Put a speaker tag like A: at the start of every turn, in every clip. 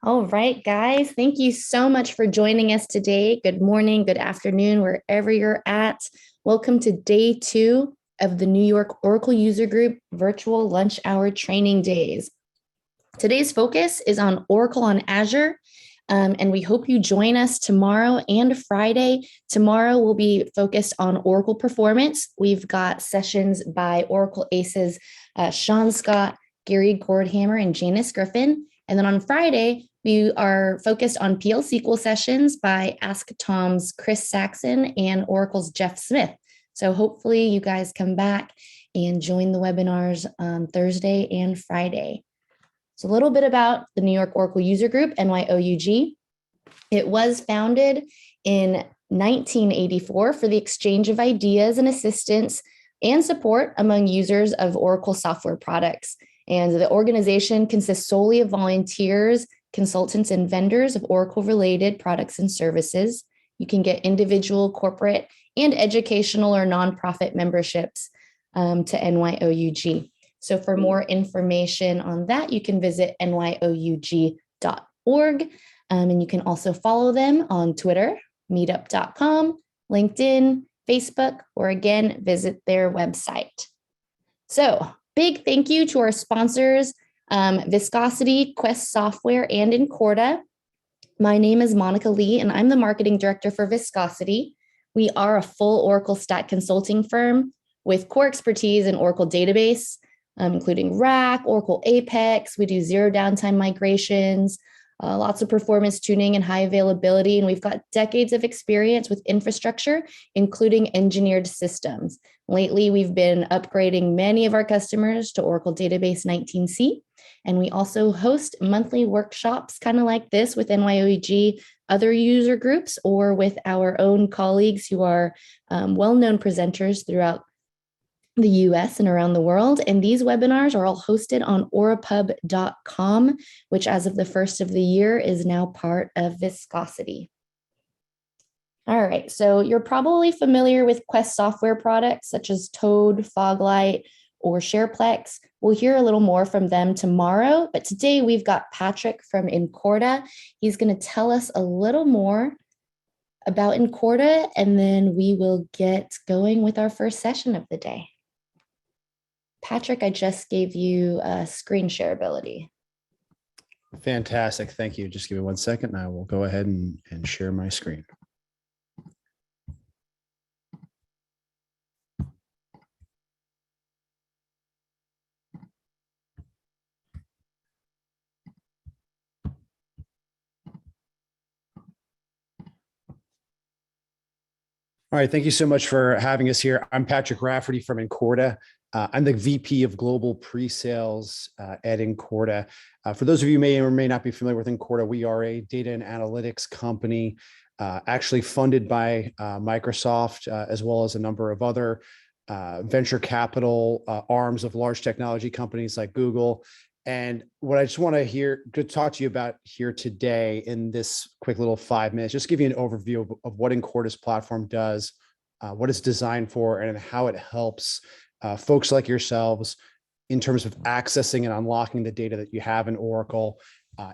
A: All right, guys, thank you so much for joining us today. Good morning, good afternoon, wherever you're at. Welcome to day 2 of the New York Oracle User Group virtual lunch hour training days. Today's focus is on Oracle on Azure, and we hope you join us tomorrow and Friday. Tomorrow will be focused on Oracle performance. We've got sessions by Oracle Aces, Sean Scott, Gary Gordhammer, and Janice Griffin. And then on Friday, we are focused on PL SQL sessions by Ask Tom's Chris Saxon and Oracle's Jeff Smith. So hopefully you guys come back and join the webinars on Thursday and Friday. So a little bit about the New York Oracle User Group, NYOUG. It was founded in 1984 for the exchange of ideas and assistance and support among users of Oracle software products. And the organization consists solely of volunteers, consultants, and vendors of Oracle-related products and services. You can get individual, corporate, and educational or nonprofit memberships to NYOUG. So for more information on that, you can visit nyoug.org. And you can also follow them on Twitter, meetup.com, LinkedIn, Facebook, or again, visit their website. So big thank you to our sponsors, Viscosity, Quest Software, and Incorda. My name is Monica Lee, and I'm the marketing director for Viscosity. We are a full Oracle stack consulting firm with core expertise in Oracle database, including RAC, Oracle Apex. We do zero downtime migrations, lots of performance tuning and high availability. And we've got decades of experience with infrastructure, including engineered systems. Lately, we've been upgrading many of our customers to Oracle Database 19c. And we also host monthly workshops, kind of like this with NYOEG, other user groups, or with our own colleagues who are well-known presenters throughout the US and around the world. And these webinars are all hosted on orapub.com, which as of the first of the year is now part of Viscosity. All right, so you're probably familiar with Quest software products such as Toad, Foglight, or SharePlex. We'll hear a little more from them tomorrow, but today we've got Patrick from Incorda. He's going to tell us a little more about Incorda, and then we will get going with our first session of the day. Patrick, I just gave you screen share ability.
B: Fantastic. Thank you. Just give me 1 second and I will go ahead and share my screen. All right. Thank you so much for having us here. I'm Patrick Rafferty from Incorda. I'm the VP of Global Pre-Sales at Incorda. For those of you who may or may not be familiar with Incorda, we are a data and analytics company actually funded by Microsoft, as well as a number of other venture capital arms of large technology companies like Google. And what I just want to talk to you about here today in this quick little 5 minutes, just give you an overview of what Incorda's platform does, what it's designed for, and how it helps folks like yourselves in terms of accessing and unlocking the data that you have in Oracle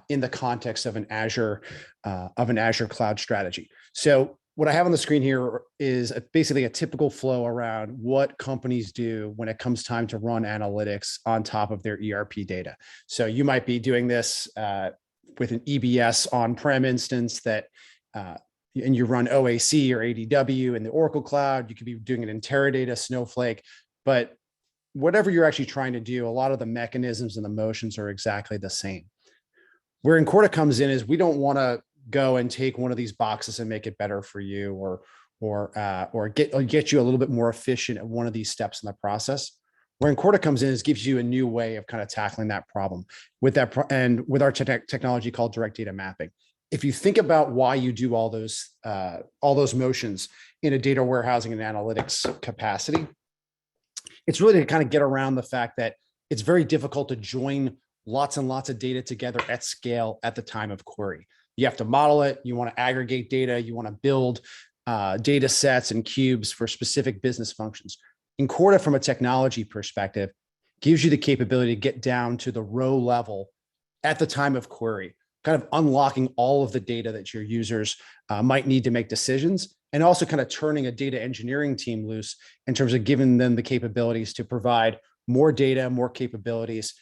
B: in the context of an Azure Cloud strategy. So what I have on the screen here is basically a typical flow around what companies do when it comes time to run analytics on top of their ERP data. So you might be doing this with an EBS on-prem instance that, and you run OAC or ADW in the Oracle Cloud. You could be doing it in Teradata, Snowflake, but whatever you're actually trying to do, a lot of the mechanisms and the motions are exactly the same. Where Incorda comes in is we don't want to go and take one of these boxes and make it better for you, or get you a little bit more efficient at one of these steps in the process. Where Incorda comes in is gives you a new way of kind of tackling that problem with and with our technology called direct data mapping. If you think about why you do all those motions in a data warehousing and analytics capacity, it's really to kind of get around the fact that it's very difficult to join lots and lots of data together at scale at the time of query. You have to model it. You want to aggregate data. You want to build data sets and cubes for specific business functions. Incorda, from a technology perspective, gives you the capability to get down to the row level at the time of query kind of unlocking all of the data that your users might need to make decisions, and also kind of turning a data engineering team loose in terms of giving them the capabilities to provide more data, more capabilities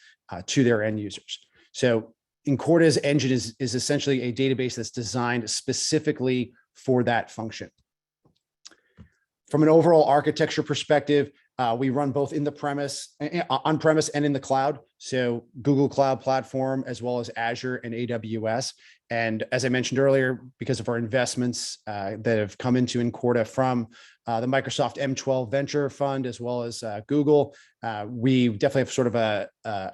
B: to their end users. So Incorda's engine is essentially a database that's designed specifically for that function. From an overall architecture perspective, we run both in the premise, on-premise and in the cloud. So Google Cloud Platform, as well as Azure and AWS. And as I mentioned earlier, because of our investments that have come into Incorda from the Microsoft M12 Venture Fund, as well as Google, we definitely have sort of a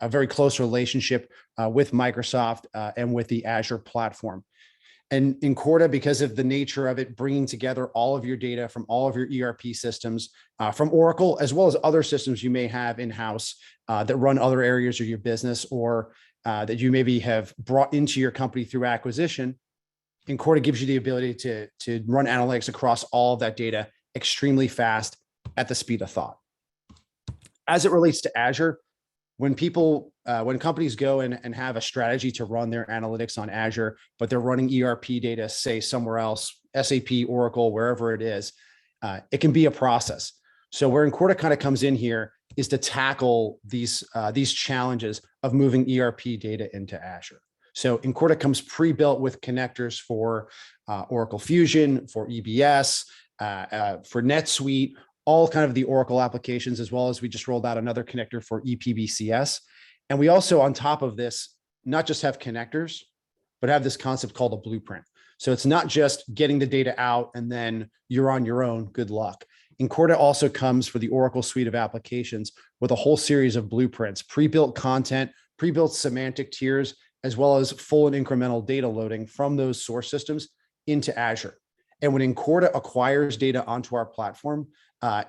B: very close relationship with Microsoft and with the Azure platform. And Incorda, because of the nature of it, bringing together all of your data from all of your ERP systems, from Oracle, as well as other systems you may have in-house that run other areas of your business, or that you maybe have brought into your company through acquisition, Incorda gives you the ability to run analytics across all of that data extremely fast at the speed of thought. As it relates to Azure, when companies go and have a strategy to run their analytics on Azure, but they're running ERP data, say somewhere else, SAP, Oracle, wherever it is, it can be a process. So where Incorda kind of comes in here is to tackle these challenges of moving ERP data into Azure. So Incorda comes pre-built with connectors for Oracle Fusion, for EBS, for NetSuite, all kind of the Oracle applications, as well as we just rolled out another connector for EPBCS. And we also, on top of this, not just have connectors, but have this concept called a blueprint. So it's not just getting the data out and then you're on your own, good luck. Incorda also comes for the Oracle suite of applications with a whole series of blueprints, pre-built content, pre-built semantic tiers, as well as full and incremental data loading from those source systems into Azure. And when Incorda acquires data onto our platform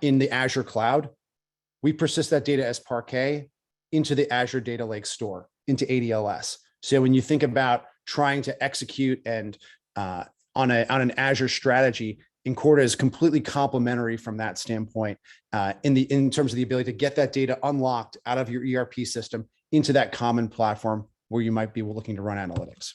B: in the Azure Cloud, we persist that data as Parquet into the Azure Data Lake store, into ADLS. So when you think about trying to execute and on an Azure strategy, Incorda is completely complementary from that standpoint in terms of the ability to get that data unlocked out of your ERP system into that common platform where you might be looking to run analytics.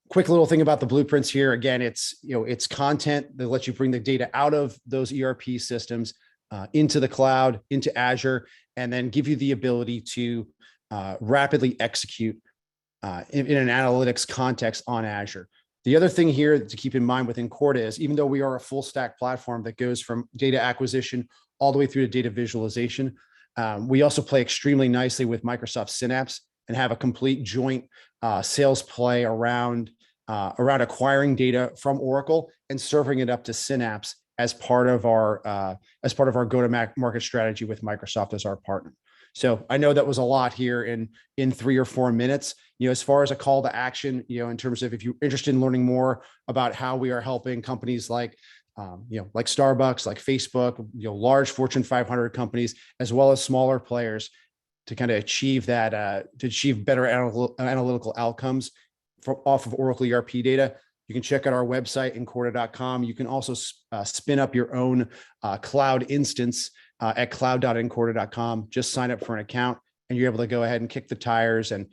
B: Quick little thing about the blueprints here. Again, it's content that lets you bring the data out of those ERP systems into the cloud, into Azure, and then give you the ability to rapidly execute in an analytics context on Azure. The other thing here to keep in mind with Incorda is, even though we are a full stack platform that goes from data acquisition all the way through to data visualization, we also play extremely nicely with Microsoft Synapse and have a complete joint sales play around acquiring data from Oracle and serving it up to Synapse as part of our go-to-market strategy with Microsoft as our partner. So I know that was a lot here in 3 or 4 minutes. As far as a call to action, in terms of if you're interested in learning more about how we are helping companies like Starbucks, like Facebook, large Fortune 500 companies, as well as smaller players, to kind of achieve that, to achieve better analytical outcomes off of Oracle ERP data, you can check out our website, Incorda.com. You can also spin up your own cloud instance at cloud.incorda.com. Just sign up for an account, and you're able to go ahead and kick the tires and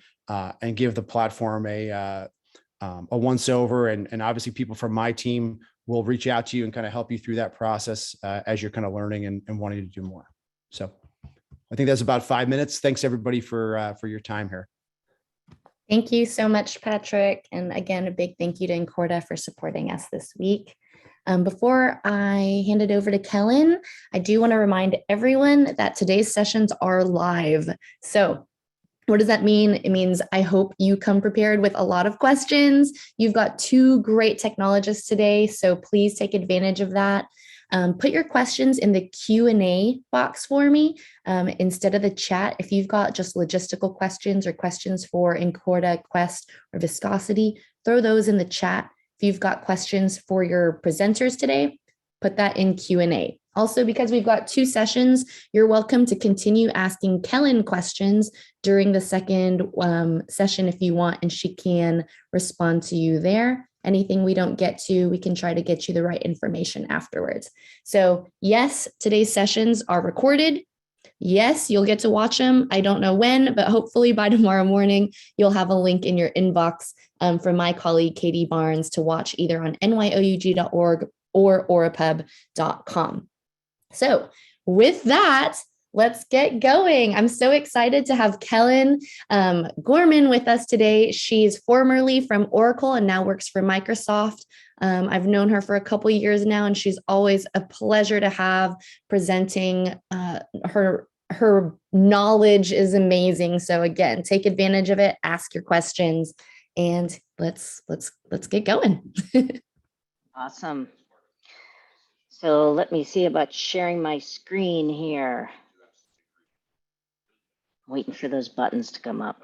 B: give the platform a once over. And obviously, people from my team will reach out to you and kind of help you through that process as you're kind of learning and wanting to do more. So I think that's about 5 minutes. Thanks everybody for your time here.
A: Thank you so much, Patrick. And again, a big thank you to Incorda for supporting us this week. Before I hand it over to Kellyn, I do want to remind everyone that today's sessions are live. So what does that mean? It means I hope you come prepared with a lot of questions. You've got 2 great technologists today, so please take advantage of that. Put your questions in the Q&A box for me instead of the chat. If you've got just logistical questions or questions for Incorda, Quest, or Viscosity, throw those in the chat. If you've got questions for your presenters today, put that in Q&A. Also, because we've got 2 sessions, you're welcome to continue asking Kellyn questions during the second session if you want, and she can respond to you there. Anything we don't get to, we can try to get you the right information afterwards. So yes, today's sessions are recorded. Yes, you'll get to watch them. I don't know when, but hopefully by tomorrow morning, you'll have a link in your inbox from my colleague, Katie Barnes, to watch either on nyoug.org or orapub.com. So with that, let's get going. I'm so excited to have Kellyn Gorman with us today. She's formerly from Oracle and now works for Microsoft. I've known her for a couple years now, and she's always a pleasure to have presenting. Her knowledge is amazing. So again, take advantage of it, ask your questions, and let's get going.
C: Awesome. So let me see about sharing my screen here. Waiting for those buttons to come up.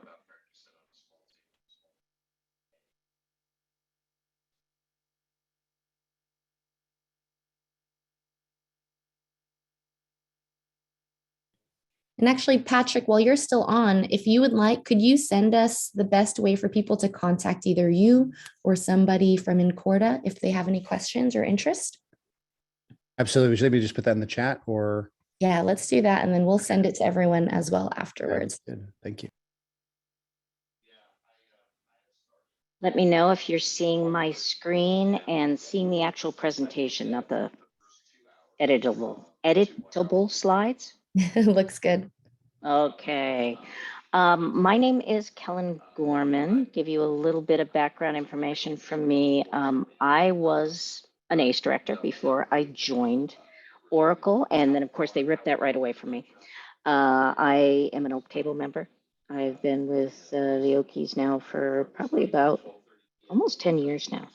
A: And actually, Patrick, while you're still on, if you would like, could you send us the best way for people to contact either you or somebody from Incorda if they have any questions or interest?
B: Absolutely. Should maybe just put that in the chat or?
A: Yeah, let's do that. And then we'll send it to everyone as well afterwards.
B: Good. Thank you.
C: Let me know if you're seeing my screen and seeing the actual presentation, not the editable slides.
A: Looks good.
C: Okay. My name is Kellyn Gorman. Give you a little bit of background information from me. I was an ACE director before I joined Oracle, and then of course they ripped that right away from me. I am an Oak Table member. I've been with the Okies now for probably about almost 10 years now.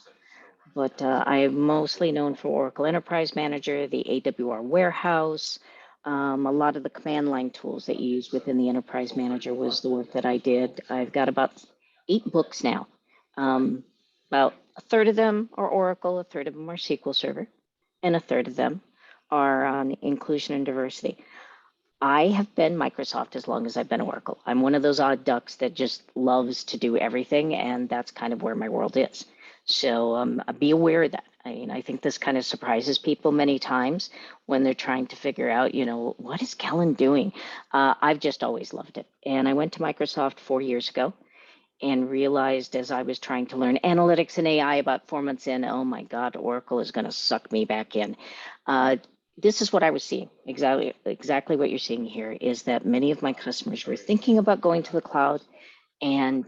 C: But I'm mostly known for Oracle Enterprise Manager, the AWR Warehouse. A lot of the command line tools that you use within the Enterprise Manager was the work that I did. I've got about 8 books now. About a third of them are Oracle, a third of them are SQL Server, and a third of them are on inclusion and diversity. I have been Microsoft as long as I've been Oracle. I'm one of those odd ducks that just loves to do everything, and that's kind of where my world is. So be aware of that. I mean, I think this kind of surprises people many times when they're trying to figure out, what is Kellyn doing? I've just always loved it. And I went to Microsoft 4 years ago and realized as I was trying to learn analytics and AI about 4 months in, oh my God, Oracle is going to suck me back in. This is what I was seeing. Exactly what you're seeing here is that many of my customers were thinking about going to the cloud, and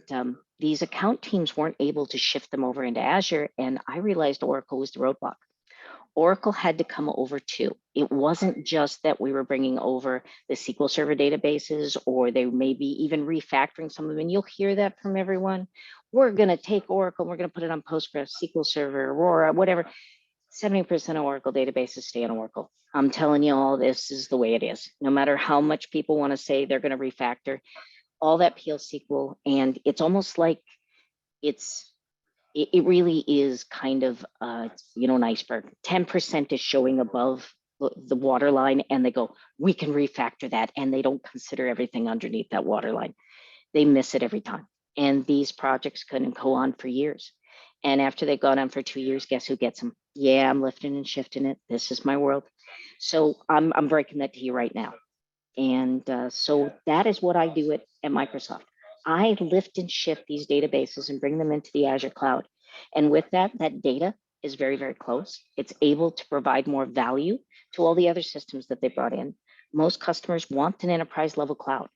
C: these account teams weren't able to shift them over into Azure. And I realized Oracle was the roadblock. Oracle had to come over too. It wasn't just that we were bringing over the SQL Server databases, or they may be even refactoring some of them. And you'll hear that from everyone. We're going to take Oracle, we're going to put it on Postgres, SQL Server, Aurora, whatever. 70% of Oracle databases stay on Oracle. I'm telling you, all this is the way it is. No matter how much people want to say they're going to refactor, all that PL SQL, and it's almost like it really is kind of an iceberg. 10% is showing above the waterline, and they go, we can refactor that, and they don't consider everything underneath that waterline. They miss it every time. And these projects couldn't go on for years. And after they've gone on for 2 years, guess who gets them? Yeah, I'm lifting and shifting it. This is my world. So I'm breaking that to you right now. And so that is what I do at Microsoft. I lift and shift these databases and bring them into the Azure Cloud. And with that data is very, very close. It's able to provide more value to all the other systems that they brought in. Most customers want an enterprise level cloud.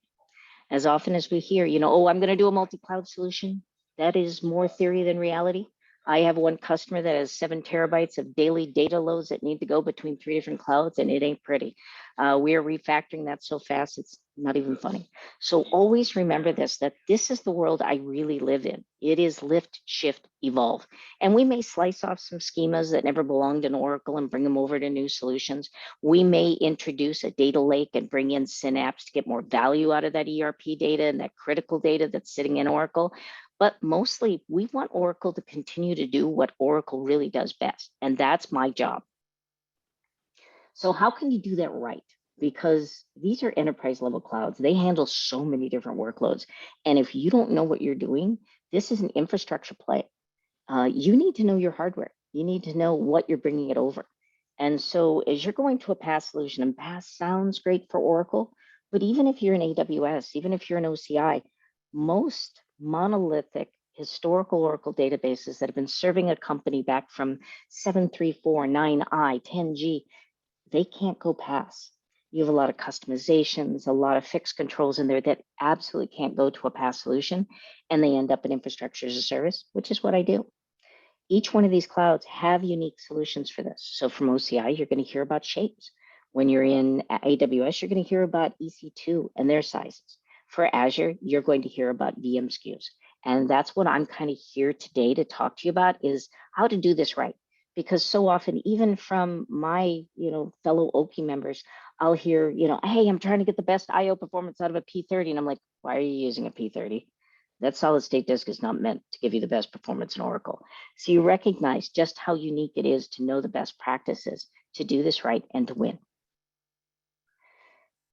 C: As often as we hear, oh, I'm going to do a multi-cloud solution. That is more theory than reality. I have one customer that has 7 terabytes of daily data loads that need to go between 3 different clouds, and it ain't pretty. We are refactoring that so fast, it's not even funny. So always remember this, that this is the world I really live in. It is lift, shift, evolve. And we may slice off some schemas that never belonged in Oracle and bring them over to new solutions. We may introduce a data lake and bring in Synapse to get more value out of that ERP data and that critical data that's sitting in Oracle. But mostly, we want Oracle to continue to do what Oracle really does best, and that's my job. So how can you do that right? Because these are enterprise level clouds. They handle so many different workloads. And if you don't know what you're doing, this is an infrastructure play. You need to know your hardware. You need to know what you're bringing it over. And so as you're going to a PaaS solution, and PaaS sounds great for Oracle, But even if you're in AWS, even if you're in OCI, most monolithic historical Oracle databases that have been serving a company back from 734, 9i, 10G, they can't go past. You have a lot of customizations, a lot of fixed controls in there that absolutely can't go to a PaaS solution, and they end up in infrastructure as a service, which is what I do. Each one of these clouds have unique solutions for this. So from OCI, you're going to hear about shapes. When you're in AWS, you're going to hear about EC2 and their sizes. For Azure, you're going to hear about VM SKUs. And that's what I'm kind of here today to talk to you about, is how to do this right. Because so often, even from my, fellow Oki members, I'll hear, hey, I'm trying to get the best IO performance out of a P30. And I'm like, why are you using a P30? That solid state disk is not meant to give you the best performance in Oracle. So you recognize just how unique it is to know the best practices to do this right and to win.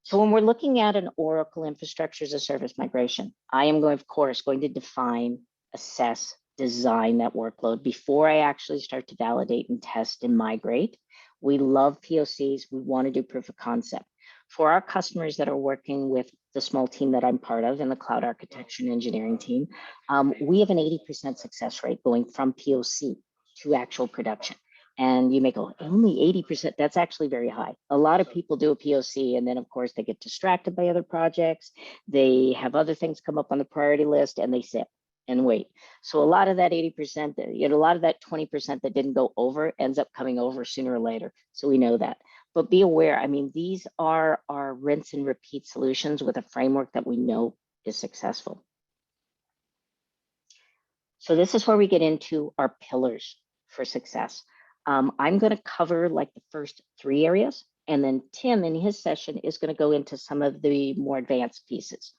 C: So when we're looking at an Oracle infrastructure as a service migration, I am going, of course, going to define, assess, design that workload before I actually start to validate and test and migrate. We love POCs. We want to do proof of concept. For our customers that are working with the small team that I'm part of in the cloud architecture and engineering team, we have an 80% success rate going from POC to actual production. And you may go, only 80%, that's actually very high. A lot of people do a POC, and then of course they get distracted by other projects. They have other things come up on the priority list and they sit and wait. So a lot of that 80%, a lot of that 20% that didn't go over ends up coming over sooner or later. So we know that. But be aware, these are our rinse and repeat solutions with a framework that we know is successful. So this is where we get into our pillars for success. I'm going to cover like the first 3 areas, and then Tim in his session is going to go into some of the more advanced pieces.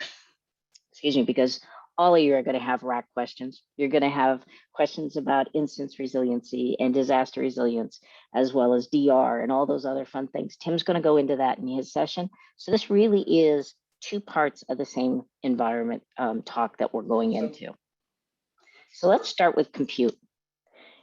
C: Excuse me, because all of you are going to have rack questions. You're going to have questions about instance resiliency and disaster resilience, as well as DR and all those other fun things. Tim's going to go into that in his session. So this really is 2 parts of the same environment talk that we're going into. So let's start with compute.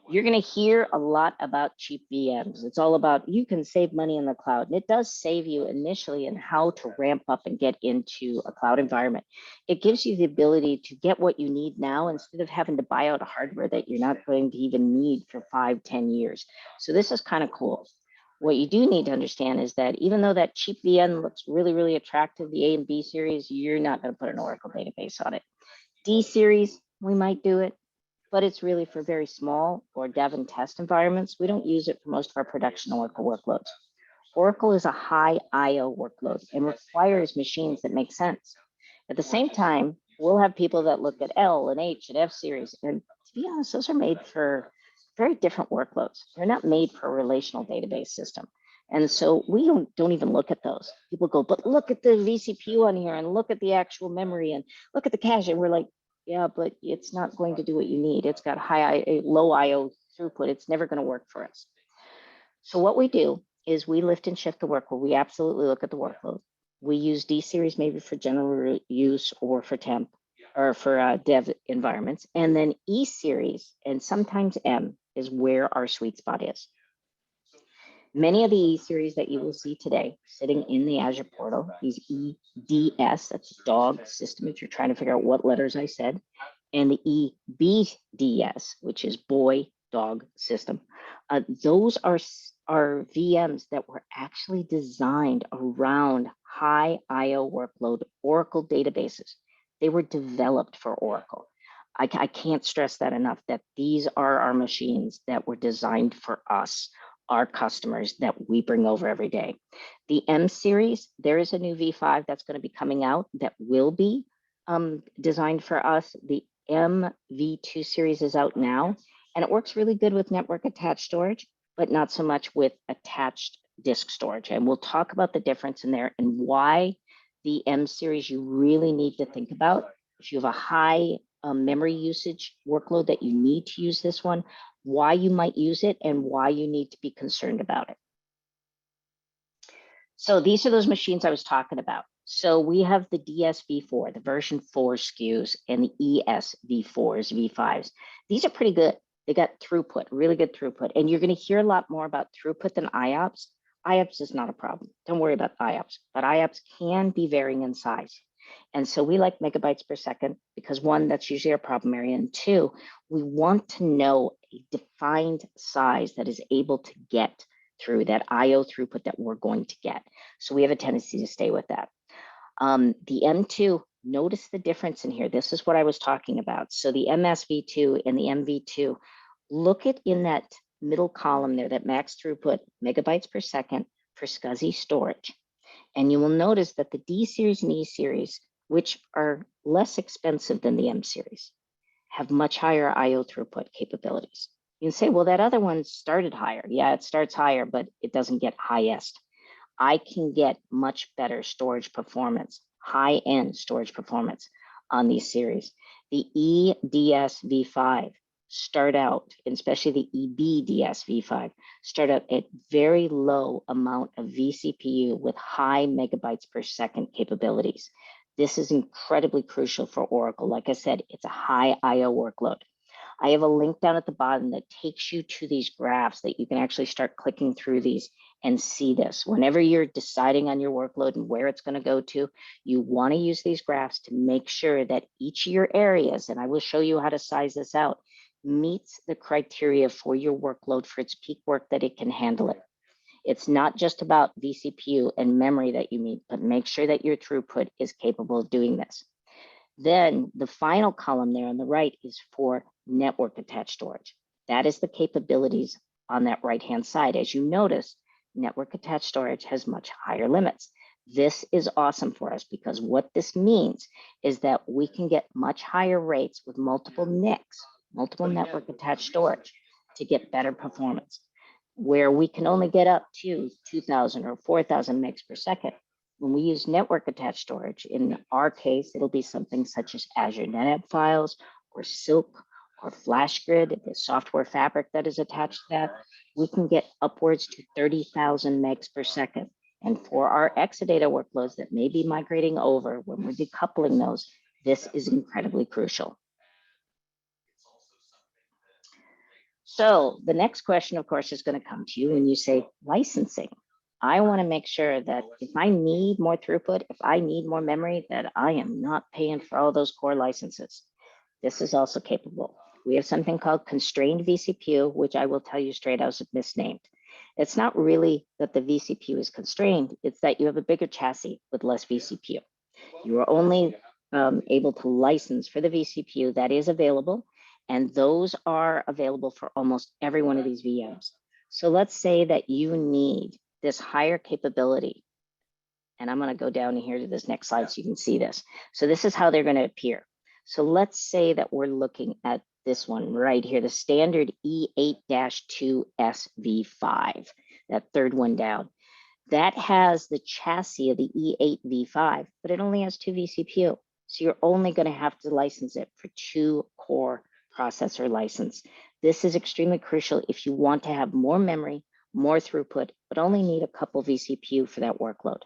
C: You're going to hear a lot about cheap VMs. It's all about you can save money in the cloud. And it does save you initially in how to ramp up and get into a cloud environment. It gives you the ability to get what you need now instead of having to buy out hardware that you're not going to even need for 5-10 years. So this is kind of cool. What you do need to understand is that even though that cheap VM looks really, really attractive, the A and B series, you're not going to put an Oracle database on it. D series, we might do it, but it's really for very small or dev and test environments. We don't use it for most of our production Oracle workloads. Oracle is a high IO workload and requires machines that make sense. At the same time, we'll have people that look at L and H and F series, and to be honest, those are made for very different workloads. They're not made for a relational database system. And so we don't even look at those. People go, but look at the vCPU on here and look at the actual memory and look at the cache. And we're like, yeah, but it's not going to do what you need. It's got low IO throughput. It's never going to work for us. So what we do is we lift and shift the workload. We absolutely look at the workload. We use D series maybe for general use or for temp or for dev environments. And then E series and sometimes M is where our sweet spot is. Many of the E series that you will see today sitting in the Azure portal, these EDS, that's dog system, if you're trying to figure out what letters I said, and the EBDS, which is boy dog system. Those are VMs that were actually designed around high IO workload Oracle databases. They were developed for Oracle. I can't stress that enough, that these are our machines that were designed for us, our customers that we bring over every day. The M series, there is a new V5 that's going to be coming out that will be designed for us. The MV2 series is out now, and it works really good with network attached storage, but not so much with attached disk storage. And we'll talk about the difference in there and why the M series you really need to think about. If you have a high memory usage workload that you need to use this one, why you might use it and why you need to be concerned about it. So these are those machines I was talking about. So we have the DSV4, the version 4 SKUs, and the ESV4s, V5s. These are pretty good. They got throughput, really good throughput. And you're going to hear a lot more about throughput than IOPS. IOPS is not a problem. Don't worry about IOPS, but IOPS can be varying in size. And so we like megabytes per second because one, that's usually our problem area. And two, we want to know a defined size that is able to get through that IO throughput that we're going to get. So we have a tendency to stay with that. The M2, notice the difference in here. This is what I was talking about. So the MSV2 and the MV2, look at in that middle column there, that max throughput, megabytes per second for SCSI storage. And you will notice that the D series and E series, which are less expensive than the M series, have much higher IO throughput capabilities. You can say, well, that other one started higher. Yeah, it starts higher, but it doesn't get highest. I can get much better storage performance, high-end storage performance on these series. The EDS V5 start out, and especially the EBDS V5, start out at very low amount of vCPU with high megabytes per second capabilities. This is incredibly crucial for Oracle. Like I said, it's a high IO workload. I have a link down at the bottom that takes you to these graphs that you can actually start clicking through these and see this. Whenever you're deciding on your workload and where it's going to go to, you want to use these graphs to make sure that each of your areas, and I will show you how to size this out, meets the criteria for your workload for its peak work that it can handle it. It's not just about vCPU and memory that you need, but make sure that your throughput is capable of doing this. Then the final column there on the right is for network attached storage. That is the capabilities on that right-hand side. As you notice, network attached storage has much higher limits. This is awesome for us because what this means is that we can get much higher rates with multiple NICs, multiple network attached storage, to get better performance. Where we can only get up to 2,000 or 4,000 megs per second. When we use network attached storage, in our case, it'll be something such as Azure NetApp files or Silk or FlashGrid, the software fabric that is attached to that. We can get upwards to 30,000 megs per second. And for our Exadata workloads that may be migrating over, when we're decoupling those, this is incredibly crucial. So the next question, of course, is going to come to you when you say licensing. I want to make sure that if I need more throughput, if I need more memory, that I am not paying for all those core licenses. This is also capable. We have something called constrained vCPU, which I will tell you straight out is misnamed. It's not really that the vCPU is constrained, it's that you have a bigger chassis with less vCPU. You are only able to license for the vCPU that is available, and those are available for almost every one of these VMs. So let's say that you need this higher capability. And I'm going to go down here to this next slide so you can see this. So this is how they're going to appear. So let's say that we're looking at this one right here, the standard E8-2SV5, that third one down. That has the chassis of the E8V5, but it only has 2 vCPU. So you're only going to have to license it for 2 core processor license. This is extremely crucial if you want to have more memory, more throughput, but only need a couple vCPU for that workload.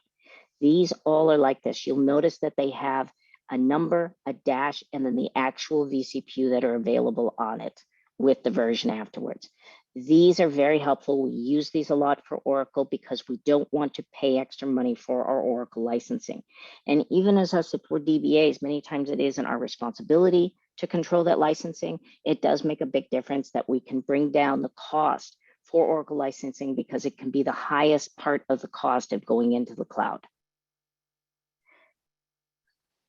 C: These all are like this. You'll notice that they have a number, a dash, and then the actual vCPU that are available on it with the version afterwards. These are very helpful. We use these a lot for Oracle because we don't want to pay extra money for our Oracle licensing. And even as us, if we're DBAs, many times it isn't our responsibility to control that licensing. It does make a big difference that we can bring down the cost for Oracle licensing because it can be the highest part of the cost of going into the cloud.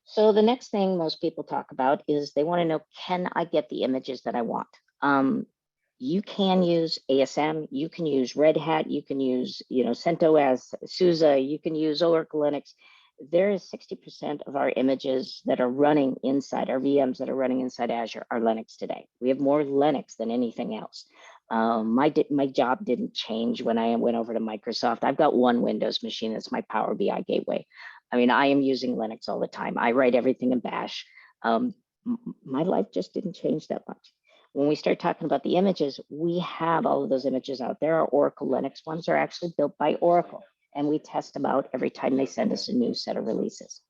C: So the next thing most people talk about is they want to know, can I get the images that I want? You can use ASM, you can use Red Hat, you can use CentOS, SUSE, you can use Oracle Linux. There is 60% of our images that are running inside, our VMs that are running inside Azure are Linux today. We have more Linux than anything else. My job didn't change when I went over to Microsoft. I've got one Windows machine, that's my Power BI gateway. I mean, I am using Linux all the time. I write everything in Bash. My life just didn't change that much. When we start talking about the images, we have all of those images out there. Our Oracle Linux ones are actually built by Oracle, and we test them out every time they send us a new set of releases.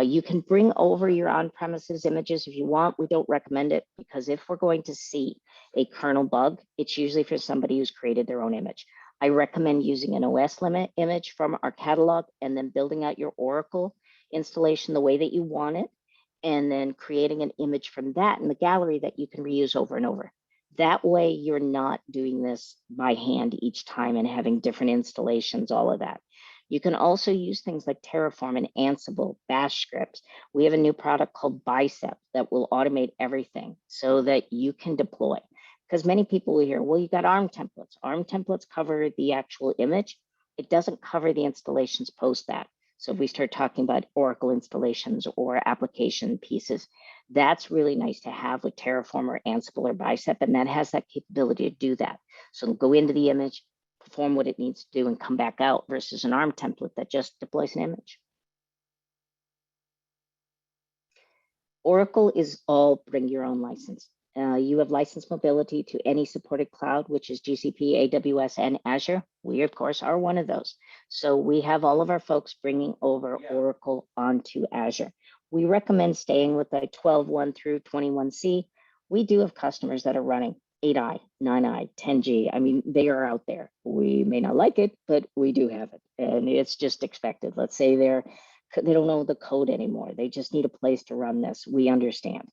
C: You can bring over your on-premises images if you want. We don't recommend it because if we're going to see a kernel bug, it's usually for somebody who's created their own image. I recommend using an OS limit image from our catalog and then building out your Oracle installation the way that you want it, and then creating an image from that in the gallery that you can reuse over and over. That way you're not doing this by hand each time and having different installations, all of that. You can also use things like Terraform and Ansible, Bash scripts. We have a new product called Bicep that will automate everything so that you can deploy. Because many people will hear, well, you got ARM templates. ARM templates cover the actual image. It doesn't cover the installations post that. So if we start talking about Oracle installations or application pieces, that's really nice to have with Terraform or Ansible or Bicep, and that has that capability to do that. So it'll go into the image, perform what it needs to do, and come back out versus an ARM template that just deploys an image. Oracle is all bring your own license. You have license mobility to any supported cloud, which is GCP, AWS, and Azure. We, of course, are one of those. So we have all of our folks bringing over Oracle onto Azure. We recommend staying with the 12.1 through 21C. We do have customers that are running 8i, 9i, 10G. I mean, they are out there. We may not like it, but we do have it. And it's just expected. Let's say they don't know the code anymore. They just need a place to run this. We understand.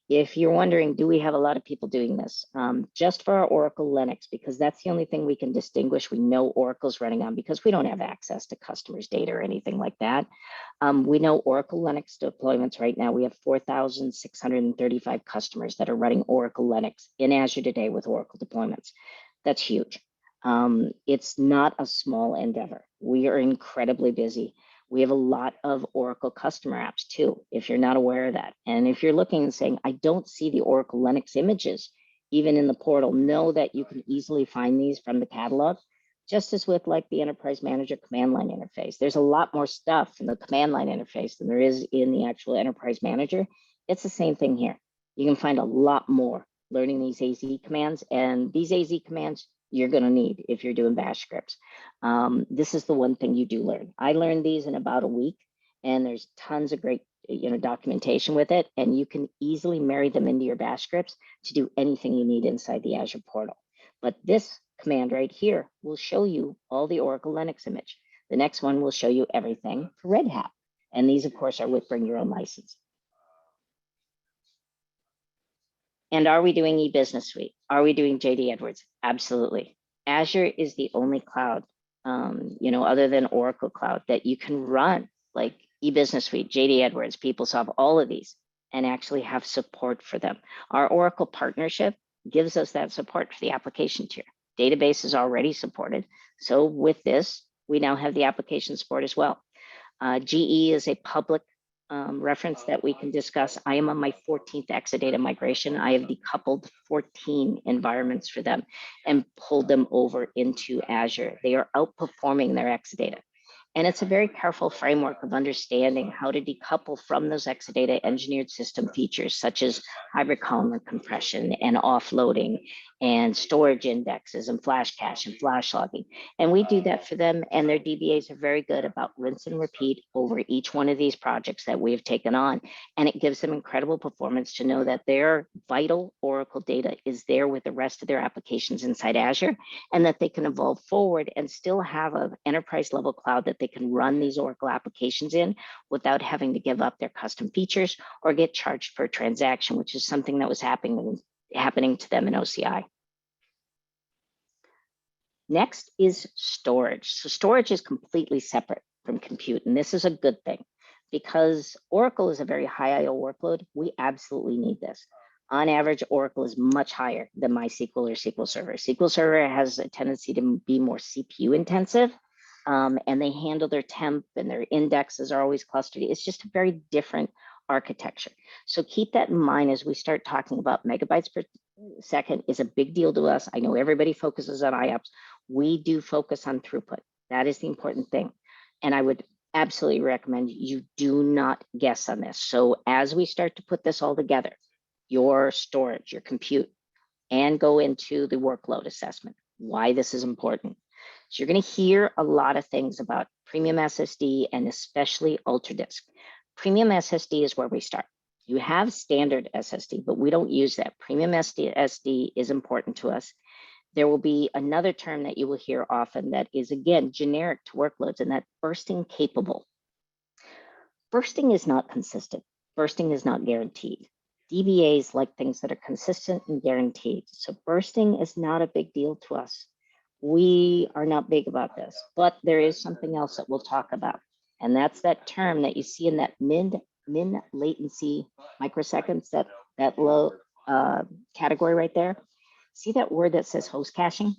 C: If you're wondering, do we have a lot of people doing this? Just for our Oracle Linux, because that's the only thing we can distinguish. We know Oracle's running on because we don't have access to customers' data or anything like that. We know Oracle Linux deployments right now. We have 4,635 customers that are running Oracle Linux in Azure today with Oracle deployments. That's huge. It's not a small endeavor. We are incredibly busy. We have a lot of Oracle customer apps too, if you're not aware of that. And if you're looking and saying, I don't see the Oracle Linux images, even in the portal, know that you can easily find these from the catalog, just as with like the Enterprise Manager command line interface. There's a lot more stuff in the command line interface than there is in the actual Enterprise Manager. It's the same thing here. You can find a lot more learning these AZ commands, and these AZ commands you're going to need if you're doing bash scripts. This is the one thing you do learn. I learned these in about a week, and there's tons of great documentation with it, and you can easily marry them into your bash scripts to do anything you need inside the Azure portal. But this command right here will show you all the Oracle Linux image. The next one will show you everything for Red Hat. And these, of course, are with bring your own license. And are we doing eBusiness Suite? Are we doing JD Edwards? Absolutely. Azure is the only cloud, other than Oracle Cloud, that you can run like eBusiness Suite, JD Edwards, PeopleSoft, all of these, and actually have support for them. Our Oracle partnership gives us that support for the application tier. Database is already supported. So with this, we now have the application support as well. GE is a public reference that we can discuss. I am on my 14th Exadata migration. I have decoupled 14 environments for them and pulled them over into Azure. They are outperforming their Exadata. And it's a very careful framework of understanding how to decouple from those Exadata engineered system features, such as hybrid column compression and offloading and storage indexes and flash cache and flash logging. And we do that for them, and their DBAs are very good about rinse and repeat over each one of these projects that we have taken on. And it gives them incredible performance to know that their vital Oracle data is there with the rest of their applications inside Azure, and that they can evolve forward and still have an enterprise level cloud that they can run these Oracle applications in without having to give up their custom features or get charged per transaction, which is something that was happening to them in OCI. Next is storage. So storage is completely separate from compute, and this is a good thing because Oracle is a very high I/O workload. We absolutely need this. On average, Oracle is much higher than MySQL or SQL Server. SQL Server has a tendency to be more CPU intensive, and they handle their temp and their indexes are always clustered. It's just a very different architecture. So keep that in mind as we start talking about megabytes per second is a big deal to us. I know everybody focuses on IOPS. We do focus on throughput. That is the important thing. And I would absolutely recommend you do not guess on this. So as we start to put this all together, your storage, your compute, and go into the workload assessment, why this is important. So you're going to hear a lot of things about premium SSD and especially UltraDisk. Premium SSD is where we start. You have standard SSD, but we don't use that. Premium SSD is important to us. There will be another term that you will hear often that is, again, generic to workloads, and that bursting capable. Bursting is not consistent. Bursting is not guaranteed. DBAs like things that are consistent and guaranteed. So bursting is not a big deal to us. We are not big about this, but there is something else that we'll talk about. And that's that term that you see in that min latency microseconds, that low category right there. See that word that says host caching?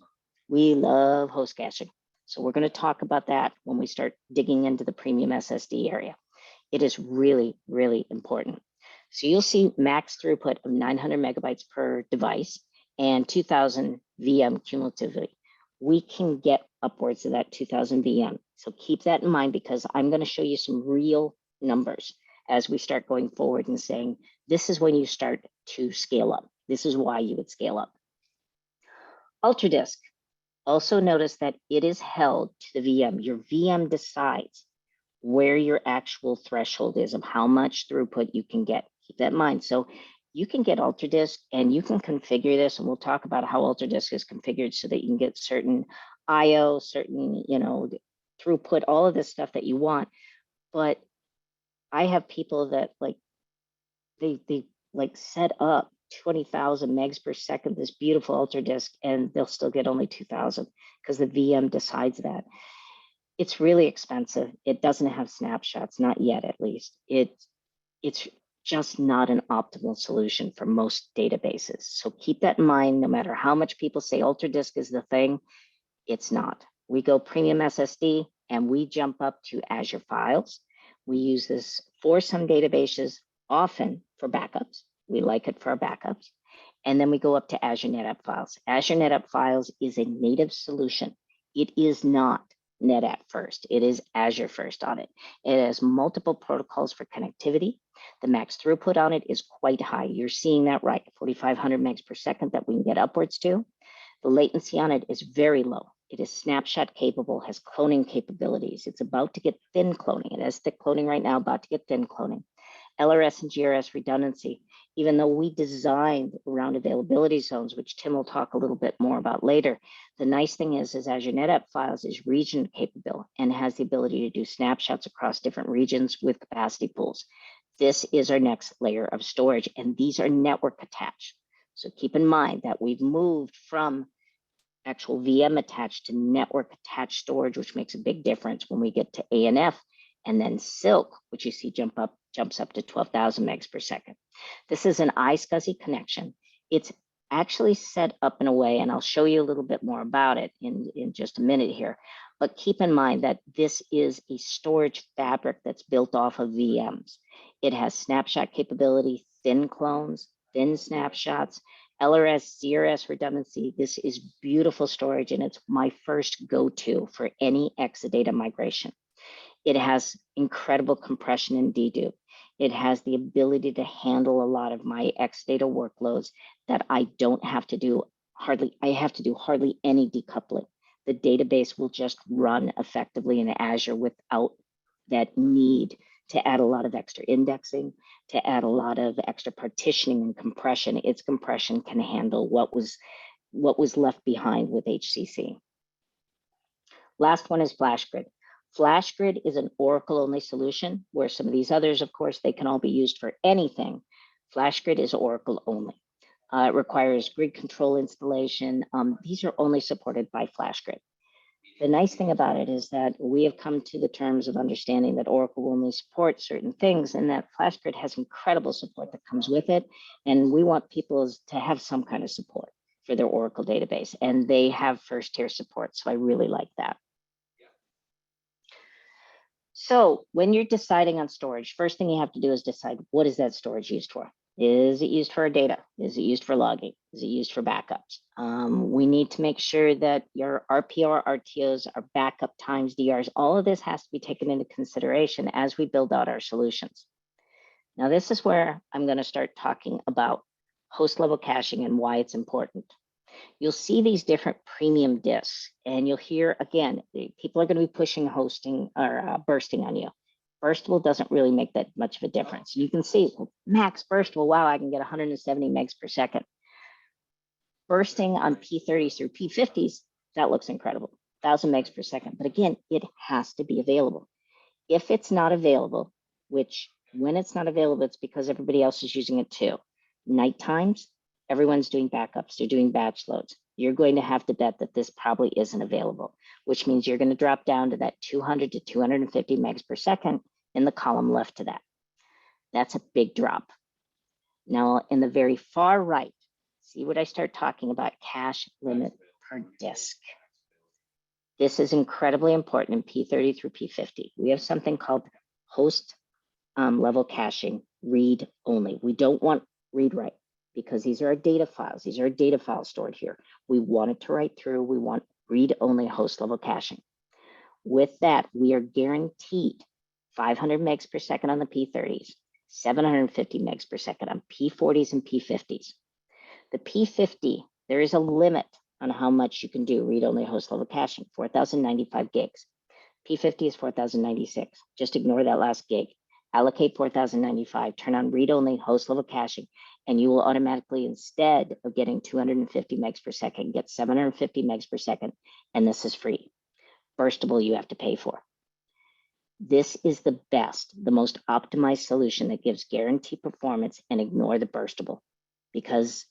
C: We love host caching. So we're going to talk about that when we start digging into the premium SSD area. It is really, really important. So you'll see max throughput of 900 megabytes per device and 2000 VM cumulatively. We can get upwards of that 2000 VM. So keep that in mind, because I'm going to show you some real numbers as we start going forward and saying, this is when you start to scale up. This is why you would scale up. UltraDisk. Also notice that it is held to the VM. Your VM decides where your actual threshold is of how much throughput you can get. Keep that in mind. So you can get UltraDisk and you can configure this, and we'll talk about how UltraDisk is configured so that you can get certain IO, certain, throughput, all of this stuff that you want. But I have people that they set up 20,000 megs per second, this beautiful UltraDisk, and they'll still get only 2,000 because the VM decides that. It's really expensive. It doesn't have snapshots, not yet at least. It's just not an optimal solution for most databases. So keep that in mind. No matter how much people say UltraDisk is the thing, it's not. We go premium SSD and we jump up to Azure Files. We use this for some databases, often for backups. We like it for our backups. And then we go up to Azure NetApp Files. Azure NetApp Files is a native solution. It is not NetApp first. It is Azure first on it. It has multiple protocols for connectivity. The max throughput on it is quite high. You're seeing that right, 4,500 megs per second that we can get upwards to. The latency on it is very low. It is snapshot capable, has cloning capabilities. It's about to get thin cloning. It has thick cloning right now, about to get thin cloning. LRS and GRS redundancy, even though we designed around availability zones, which Tim will talk a little bit more about later, the nice thing is Azure NetApp Files is region capable and has the ability to do snapshots across different regions with capacity pools. This is our next layer of storage, and these are network attached. So keep in mind that we've moved from actual VM attached to network attached storage, which makes a big difference when we get to ANF, and then Silk, which you see jumps up to 12,000 megs per second. This is an iSCSI connection. It's actually set up in a way, and I'll show you a little bit more about it in just a minute here, but keep in mind that this is a storage fabric that's built off of VMs. It has snapshot capability, thin clones, thin snapshots, LRS, ZRS redundancy. This is beautiful storage, and it's my first go-to for any Exadata migration. It has incredible compression and dedupe. It has the ability to handle a lot of my Exadata workloads that I don't have to do I have to do hardly any decoupling. The database will just run effectively in Azure without that need to add a lot of extra indexing, to add a lot of extra partitioning and compression. Its compression can handle what was left behind with HCC. Last one is FlashGrid. FlashGrid is an Oracle-only solution, where some of these others, of course, they can all be used for anything. FlashGrid is Oracle only. It requires grid control installation. These are only supported by FlashGrid. The nice thing about it is that we have come to the terms of understanding that Oracle will only support certain things, and that FlashGrid has incredible support that comes with it. And we want people to have some kind of support for their Oracle database, and they have first-tier support. So I really like that. So when you're deciding on storage, first thing you have to do is decide, what is that storage used for? Is it used for our data? Is it used for logging? Is it used for backups? We need to make sure that your RPO, RTOs, our backup times, DRs, all of this has to be taken into consideration as we build out our solutions. Now, this is where I'm going to start talking about host level caching and why it's important. You'll see these different premium disks, and you'll hear, again, people are going to be pushing hosting or bursting on you. Burstable doesn't really make that much of a difference. You can see, well, max burstable, wow, I can get 170 megs per second. bursting on P30s through P50s, that looks incredible, 1,000 megs per second. But again, it has to be available. If it's not available, which when it's not available, it's because everybody else is using it too. Night times, everyone's doing backups, they're doing batch loads. You're going to have to bet that this probably isn't available, which means you're going to drop down to that 200 to 250 megs per second in the column left to that. That's a big drop. Now, in the very far right, see what I start talking about, cache limit per disk. This is incredibly important in P30 through P50. We have something called host level caching, read only. We don't want read write because these are our data files. These are data files stored here. We want it to write through. We want read only host level caching. With that, we are guaranteed 500 megs per second on the P30s, 750 megs per second on P40s and P50s. The P50, there is a limit on how much you can do read-only host level caching, 4,095 gigs. P50 is 4,096. Just ignore that last gig. Allocate 4,095, turn on read-only host level caching, and you will automatically, instead of getting 250 megs per second, get 750 megs per second, and this is free. Burstable, you have to pay for. This is the best, the most optimized solution that gives guaranteed performance, and ignore the burstable because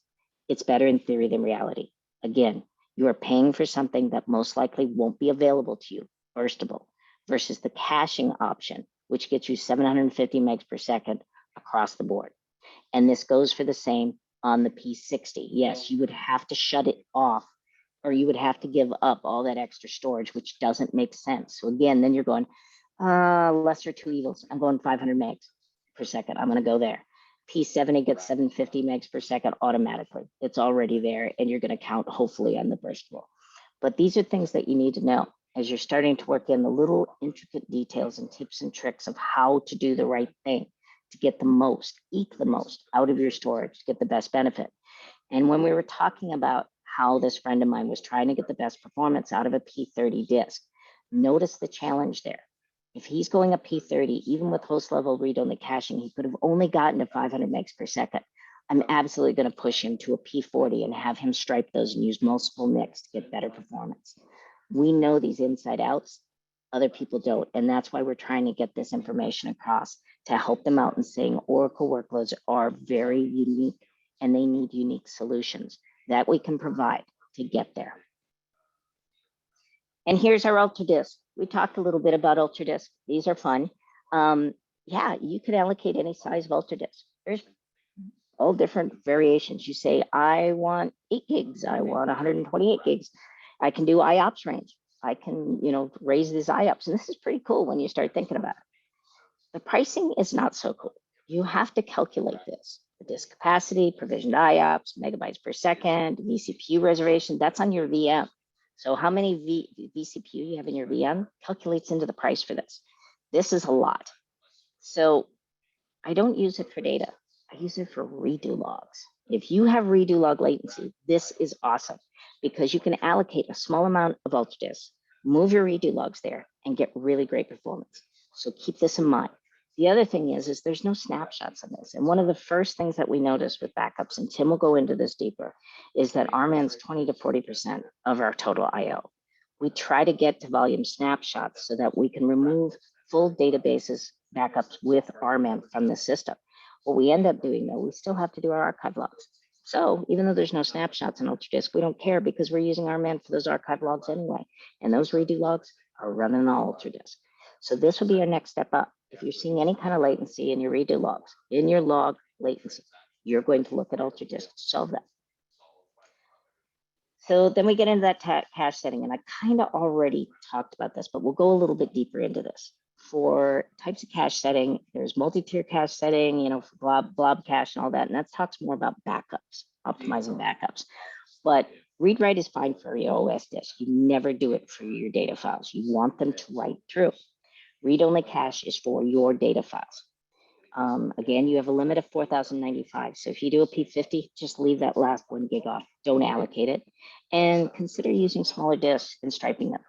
C: it's better in theory than reality. Again, you are paying for something that most likely won't be available to you, burstable, versus the caching option, which gets you 750 megs per second across the board. And this goes for the same on the P60. Yes, you would have to shut it off, or you would have to give up all that extra storage, which doesn't make sense. So again, then you're going, lesser two evils. I'm going 500 megs per second. I'm going to go there. P70 gets 750 megs per second automatically. It's already there, and you're going to count hopefully on the burstable. But these are things that you need to know as you're starting to work in the little intricate details and tips and tricks of how to do the right thing to get the most, eke the most out of your storage, to get the best benefit. And when we were talking about how this friend of mine was trying to get the best performance out of a P30 disk, notice the challenge there. If he's going a P30, even with host level read-only caching, he could have only gotten to 500 megs per second. I'm absolutely going to push him to a P40 and have him stripe those and use multiple NICs to get better performance. We know these inside outs, other people don't. And that's why we're trying to get this information across to help them out and saying Oracle workloads are very unique and they need unique solutions that we can provide to get there. And here's our UltraDisk. We talked a little bit about UltraDisk. These are fun. Yeah, you could allocate any size of UltraDisk. There's all different variations. You say, I want 8 gigs. I want 128 gigs. I can do IOPS range. I can, raise these IOPS. And this is pretty cool when you start thinking about it. The pricing is not so cool. You have to calculate this. The disk capacity, provisioned IOPS, megabytes per second, vCPU reservation, that's on your VM. So how many vCPU you have in your VM calculates into the price for this. This is a lot. So I don't use it for data. I use it for redo logs. If you have redo log latency, this is awesome because you can allocate a small amount of UltraDisk, move your redo logs there, and get really great performance. So keep this in mind. The other thing is there's no snapshots on this. And one of the first things that we noticed with backups, and Tim will go into this deeper, is that RMAN's 20 to 40% of our total IO. We try to get to volume snapshots so that we can remove full databases backups with RMAN from the system. What we end up doing though, we still have to do our archive logs. So even though there's no snapshots in UltraDisk, we don't care because we're using RMAN for those archive logs anyway. And those redo logs are running on UltraDisk. So this will be our next step up. If you're seeing any kind of latency in your redo logs, in your log latency, you're going to look at UltraDisk to solve that. So then we get into that cache setting, and I kind of already talked about this, but we'll go a little bit deeper into this. For types of cache setting, there's multi-tier cache setting, for blob cache and all that, and that talks more about backups, optimizing backups. But read-write is fine for your OS disk. You never do it for your data files. You want them to write through. Read-only cache is for your data files. Again, you have a limit of 4,095. So if you do a P50, just leave that last 1 gig off. Don't allocate it. And consider using smaller disks and striping them.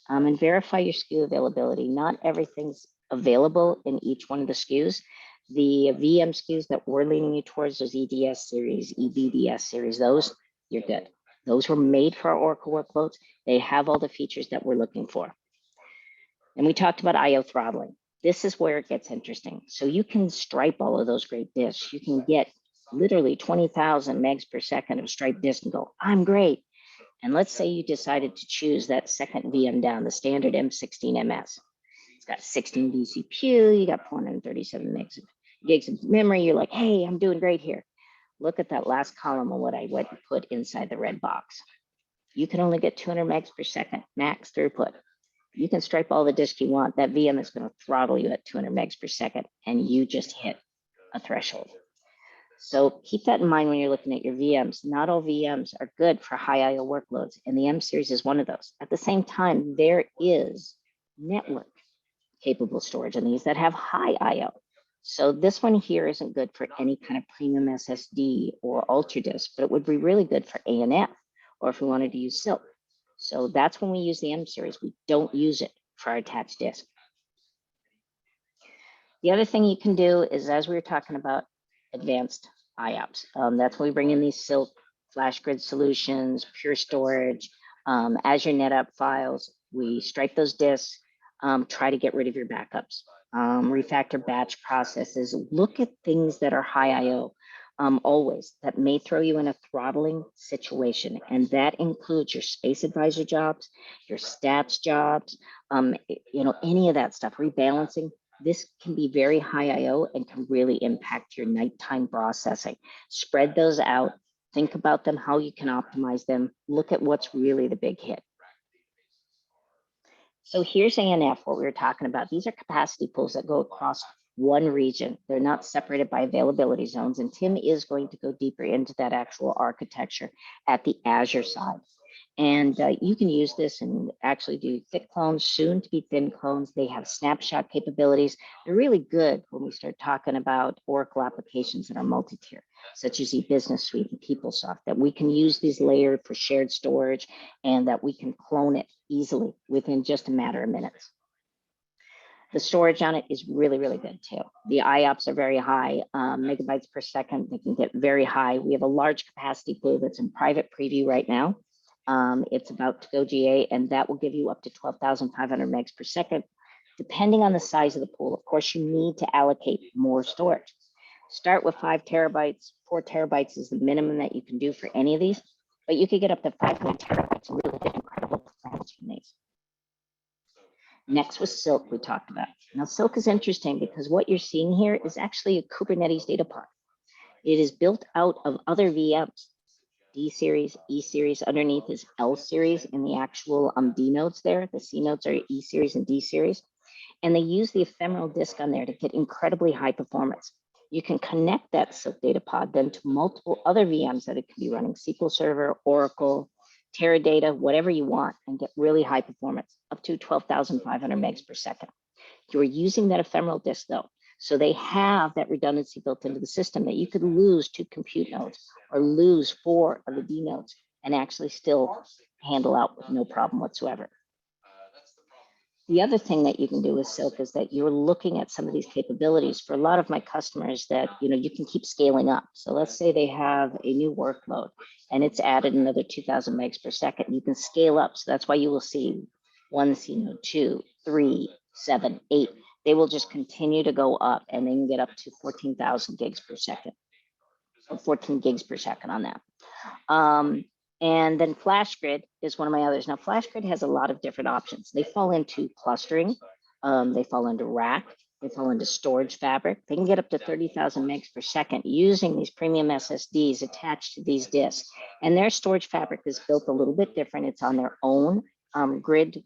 C: And verify your SKU availability. Not everything's available in each one of the SKUs. The VM SKUs that we're leaning you towards, those EDS series, EBDS series, those, you're good. Those were made for our Oracle workloads. They have all the features that we're looking for. And we talked about IO throttling. This is where it gets interesting. So you can stripe all of those great disks. You can get literally 20,000 megs per second of striped disk and go, I'm great. And let's say you decided to choose that second VM down, the standard M16MS. It's got 16 vCPU, you got 437 gigs of memory. You're like, hey, I'm doing great here. Look at that last column of what I went and put inside the red box. You can only get 200 megs per second, max throughput. You can stripe all the disk you want. That VM is going to throttle you at 200 megs per second, and you just hit a threshold. So keep that in mind when you're looking at your VMs. Not all VMs are good for high IO workloads, and the M series is one of those. At the same time, there is network capable storage in these that have high IO. So this one here isn't good for any kind of premium SSD or ultra disk, but it would be really good for ANF, or if we wanted to use Silk. So that's when we use the M series. We don't use it for our attached disk. The other thing you can do is, as we were talking about, advanced IOPS. That's when we bring in these Silk, FlashGrid solutions, Pure Storage, Azure NetApp files. We stripe those disks, try to get rid of your backups, refactor batch processes. Look at things that are high IO. Always, that may throw you in a throttling situation, and that includes your space advisor jobs, your stats jobs, any of that stuff, rebalancing. This can be very high IO and can really impact your nighttime processing. Spread those out, think about them, how you can optimize them, look at what's really the big hit. So here's ANF, what we were talking about. These are capacity pools that go across one region. They're not separated by availability zones. And Tim is going to go deeper into that actual architecture at the Azure side. And you can use this and actually do thick clones, soon to be thin clones. They have snapshot capabilities. They're really good when we start talking about Oracle applications that are multi-tier, such as eBusiness Suite and PeopleSoft, that we can use these layered for shared storage and that we can clone it easily within just a matter of minutes. The storage on it is really, really good too. The IOPS are very high, megabytes per second. They can get very high. We have a large capacity pool that's in private preview right now. It's about to go GA, and that will give you up to 12,500 megs per second, depending on the size of the pool. Of course, you need to allocate more storage. Start with 5 terabytes. 4 terabytes is the minimum that you can do for any of these, but you could get up to 500 terabytes and really get incredible performance from these. Next was Silk, we talked about. Now, Silk is interesting because what you're seeing here is actually a Kubernetes data pod. It is built out of other VMs. D series, E series, underneath is L series in the actual D nodes there. The C nodes are E series and D series. And they use the ephemeral disk on there to get incredibly high performance. You can connect that Silk data pod then to multiple other VMs that it can be running, SQL Server, Oracle, Teradata, whatever you want, and get really high performance, up to 12,500 megs per second. You're using that ephemeral disk though. So they have that redundancy built into the system that you could lose 2 compute nodes or lose 4 of the D nodes and actually still handle out with no problem whatsoever. The other thing that you can do with Silk is that you're looking at some of these capabilities for a lot of my customers that you can keep scaling up. So let's say they have a new workload and it's added another 2,000 megs per second. You can scale up. So that's why you will see 1 C node, 2, 3, 7, 8. They will just continue to go up and they can get up to 14,000 gigs per second, or 14 gigs per second on that. And then FlashGrid is one of my others. Now, FlashGrid has a lot of different options. They fall into clustering, they fall into rack, they fall into storage fabric. They can get up to 30,000 megs per second using these premium SSDs attached to these disks. And their storage fabric is built a little bit different. It's on their own grid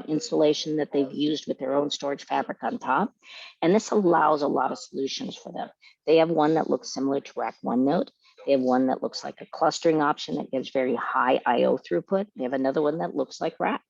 C: installation that they've used with their own storage fabric on top. And this allows a lot of solutions for them. They have one that looks similar to Rack OneNote. They have one that looks like a clustering option that gives very high IO throughput. They have another one that looks like Rack.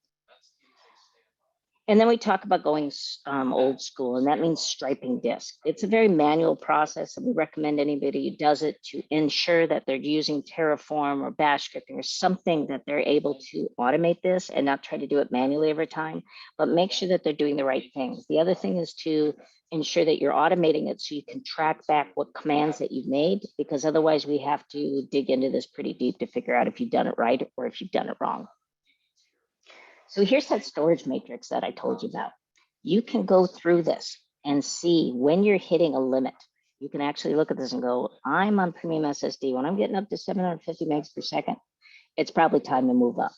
C: And then we talk about going old school, and that means striping disk. It's a very manual process, and we recommend anybody who does it to ensure that they're using Terraform or Bash scripting or something that they're able to automate this and not try to do it manually every time, but make sure that they're doing the right things. The other thing is to ensure that you're automating it so you can track back what commands that you've made, because otherwise we have to dig into this pretty deep to figure out if you've done it right or if you've done it wrong. So here's that storage matrix that I told you about. You can go through this and see when you're hitting a limit. You can actually look at this and go, I'm on premium SSD. When I'm getting up to 750 megs per second, it's probably time to move up.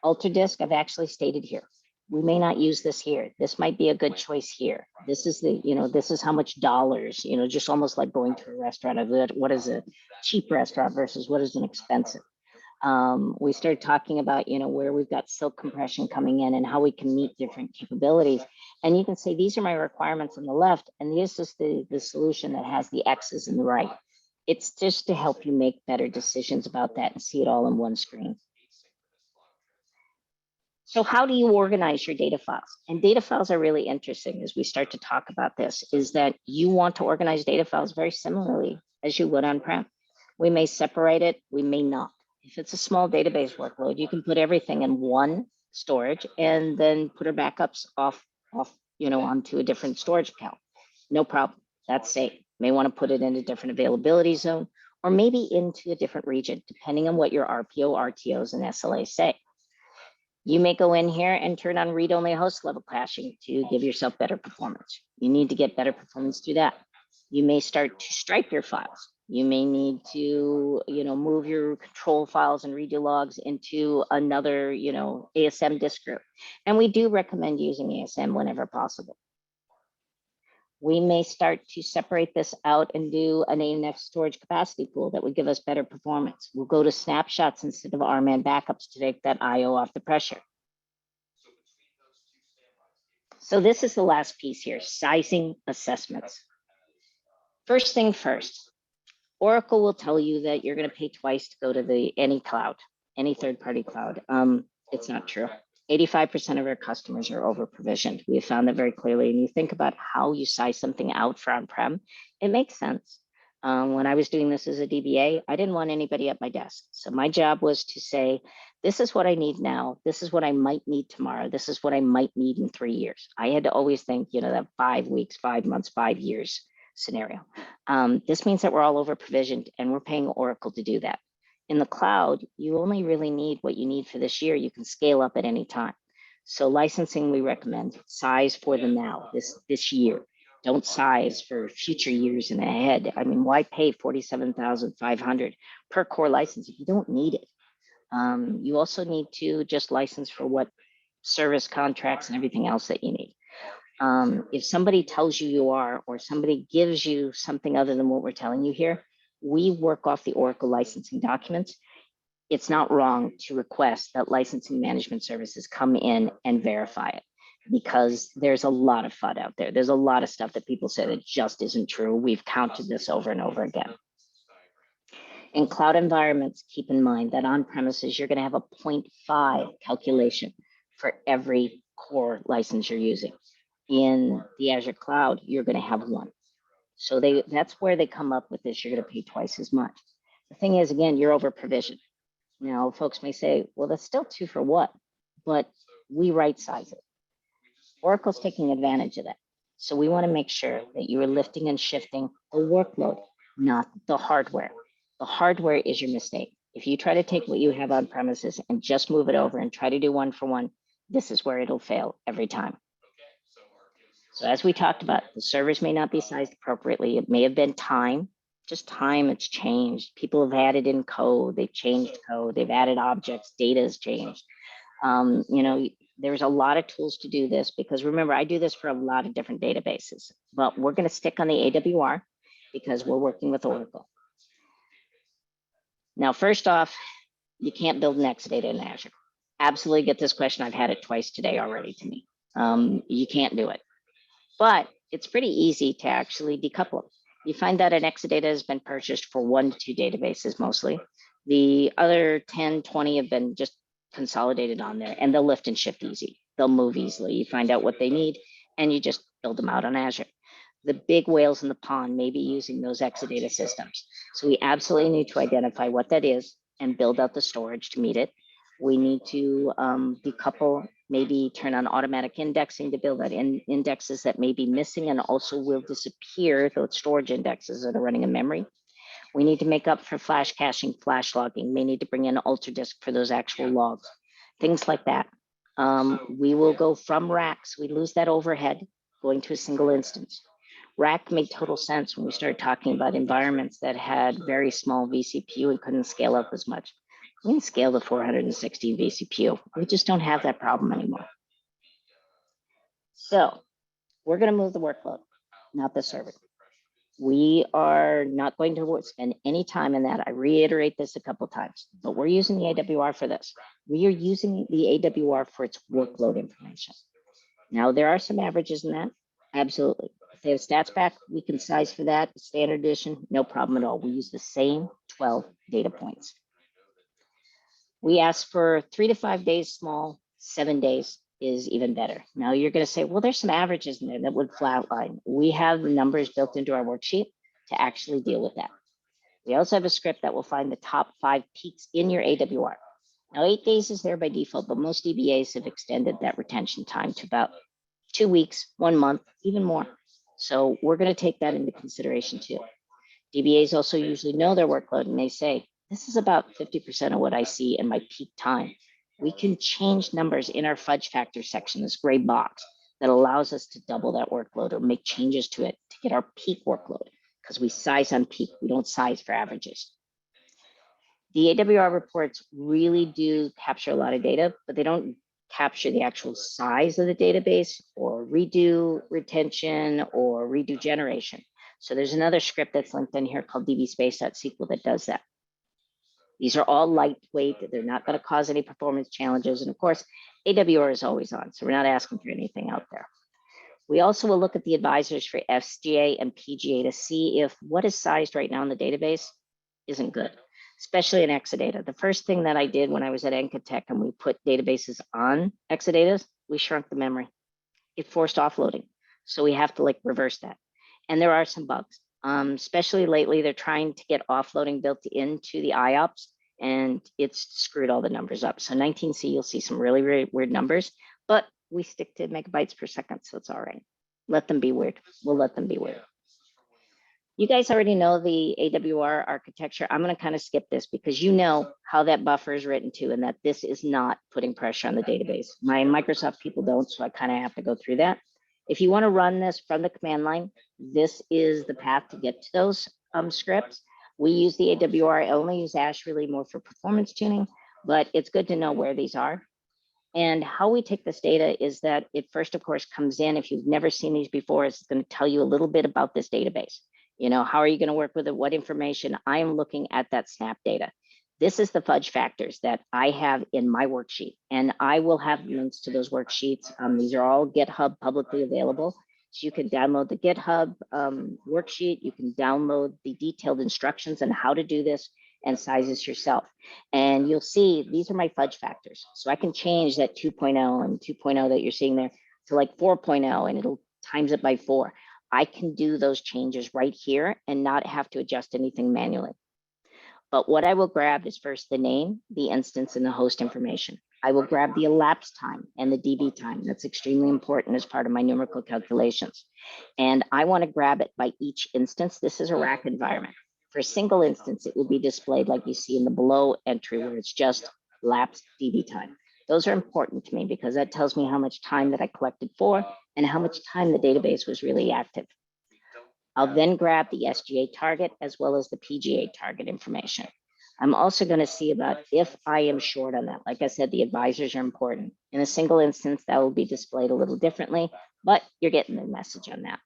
C: Ultra disk, I've actually stated here. We may not use this here. This might be a good choice here. This is the, this is how much dollars, just almost like going to a restaurant. What is a cheap restaurant versus what is an expensive? We started talking about, where we've got silk compression coming in and how we can meet different capabilities. And you can say, these are my requirements on the left, and this is the solution that has the X's in the right. It's just to help you make better decisions about that and see it all in one screen. So how do you organize your data files? And data files are really interesting as we start to talk about this, is that you want to organize data files very similarly as you would on-prem. We may separate it, we may not. If it's a small database workload, you can put everything in one storage and then put our backups off, onto a different storage account. No problem, that's safe. May want to put it in a different availability zone, or maybe into a different region, depending on what your RPO, RTOs, and SLAs say. You may go in here and turn on read-only host level caching to give yourself better performance. You need to get better performance through that. You may start to stripe your files. You may need to, move your control files and read your logs into another, ASM disk group. And we do recommend using ASM whenever possible. We may start to separate this out and do an ANF storage capacity pool that would give us better performance. We'll go to snapshots instead of RMAN backups to take that IO off the pressure. So this is the last piece here, sizing assessments. First thing first, Oracle will tell you that you're going to pay twice to go to any cloud, any third-party cloud. It's not true. 85% of our customers are over-provisioned. We have found that very clearly. And you think about how you size something out for on-prem, it makes sense. When I was doing this as a DBA, I didn't want anybody at my desk. So my job was to say, this is what I need now. This is what I might need tomorrow. This is what I might need in 3 years. I had to always think, that 5 weeks, 5 months, 5 years scenario. This means that we're all over-provisioned and we're paying Oracle to do that. In the cloud, you only really need what you need for this year. You can scale up at any time. So licensing, we recommend size for the now, this year. Don't size for future years and ahead. I mean, why pay $47,500 per core license if you don't need it? You also need to just license for what service contracts and everything else that you need. If somebody tells you or somebody gives you something other than what we're telling you here, we work off the Oracle licensing documents. It's not wrong to request that licensing management services come in and verify it, because there's a lot of FUD out there. There's a lot of stuff that people say that just isn't true. We've counted this over and over again. In cloud environments, keep in mind that on premises, you're going to have a 0.5 calculation for every core license you're using. In the Azure Cloud, you're going to have 1. So that's where they come up with this. You're going to pay twice as much. The thing is, again, you're over provisioned. Now, folks may say, well, that's still 2 for what? But we right size it. Oracle's taking advantage of that. So we want to make sure that you are lifting and shifting the workload, not the hardware. The hardware is your mistake. If you try to take what you have on premises and just move it over and try to do 1 for 1, this is where it'll fail every time. So as we talked about, the servers may not be sized appropriately. It may have been time, just time, it's changed. People have added in code, they've changed code, they've added objects, data has changed. There's a lot of tools to do this, because remember, I do this for a lot of different databases, but we're going to stick on the AWR because we're working with Oracle. Now, first off, you can't build an Exadata in Azure. Absolutely get this question. I've had it twice today already to me. You can't do it. But it's pretty easy to actually decouple them. You find that an Exadata has been purchased for 1 to 2 databases mostly. The other 10, 20 have been just consolidated on there, and they'll lift and shift easy. They'll move easily. You find out what they need, and you just build them out on Azure. The big whales in the pond may be using those Exadata systems. So we absolutely need to identify what that is and build out the storage to meet it. We need to decouple maybe turn on automatic indexing to build out indexes that may be missing and also will disappear, those storage indexes that are running in memory. We need to make up for flash caching, flash logging, may need to bring in UltraDisk for those actual logs, things like that. We will go from racks. We lose that overhead going to a single instance. Rack made total sense when we started talking about environments that had very small vCPU and couldn't scale up as much. We can scale to 460 vCPU. We just don't have that problem anymore. So we're going to move the workload, not the server. We are not going to spend any time in that. I reiterate this a couple of times, but we're using the AWR for this. We are using the AWR for its workload information. Now, there are some averages in that. Absolutely. If they have stats back, we can size for that. Standard edition, no problem at all. We use the same 12 data points. We ask for 3 to 5 days small, 7 days is even better. Now you're going to say, well, there's some averages in there that would flatline. We have the numbers built into our worksheet to actually deal with that. We also have a script that will find the top 5 peaks in your AWR. Now 8 days is there by default, but most DBAs have extended that retention time to about 2 weeks, 1 month, even more. So we're going to take that into consideration too. DBAs also usually know their workload and they say, this is about 50% of what I see in my peak time. We can change numbers in our fudge factor section, this gray box that allows us to double that workload or make changes to it to get our peak workload, because we size on peak, we don't size for averages. The AWR reports really do capture a lot of data, but they don't capture the actual size of the database or redo retention or redo generation. So there's another script that's linked in here called dbspace.sql that does that. These are all lightweight. They're not going to cause any performance challenges. And of course, AWR is always on, so we're not asking for anything out there. We also will look at the advisors for SGA and PGA to see if what is sized right now in the database isn't good, especially in Exadata. The first thing that I did when I was at Encatech and we put databases on Exadata, we shrunk the memory. It forced offloading. So we have to reverse that. And there are some bugs. Especially lately, they're trying to get offloading built into the IOPS, and it's screwed all the numbers up. So 19C, you'll see some really, really weird numbers, but we stick to megabytes per second, so it's all right. Let them be weird. We'll let them be weird. You guys already know the AWR architecture. I'm going to kind of skip this because you know how that buffer is written to and that this is not putting pressure on the database. My Microsoft people don't, so I kind of have to go through that. If you want to run this from the command line, this is the path to get to those scripts. We use the AWR. I only use Ash really more for performance tuning, but it's good to know where these are. And how we take this data is that it first, of course, comes in. If you've never seen these before, it's going to tell you a little bit about this database. You know, how are you going to work with it? What information? I am looking at that snap data. This is the fudge factors that I have in my worksheet, and I will have links to those worksheets. These are all GitHub publicly available. So you can download the GitHub worksheet. You can download the detailed instructions on how to do this and size this yourself. And you'll see these are my fudge factors. So I can change that 2.0 and 2.0 that you're seeing there to 4.0, and it'll times it by 4. I can do those changes right here and not have to adjust anything manually. But what I will grab is first the name, the instance, and the host information. I will grab the elapsed time and the DB time. That's extremely important as part of my numerical calculations. And I want to grab it by each instance. This is a rack environment. For a single instance, it will be displayed like you see in the below entry where it's just lapsed DB time. Those are important to me because that tells me how much time that I collected for and how much time the database was really active. I'll then grab the SGA target as well as the PGA target information. I'm also going to see about if I am short on that. Like I said, the advisors are important. In a single instance, that will be displayed a little differently, but you're getting the message on that.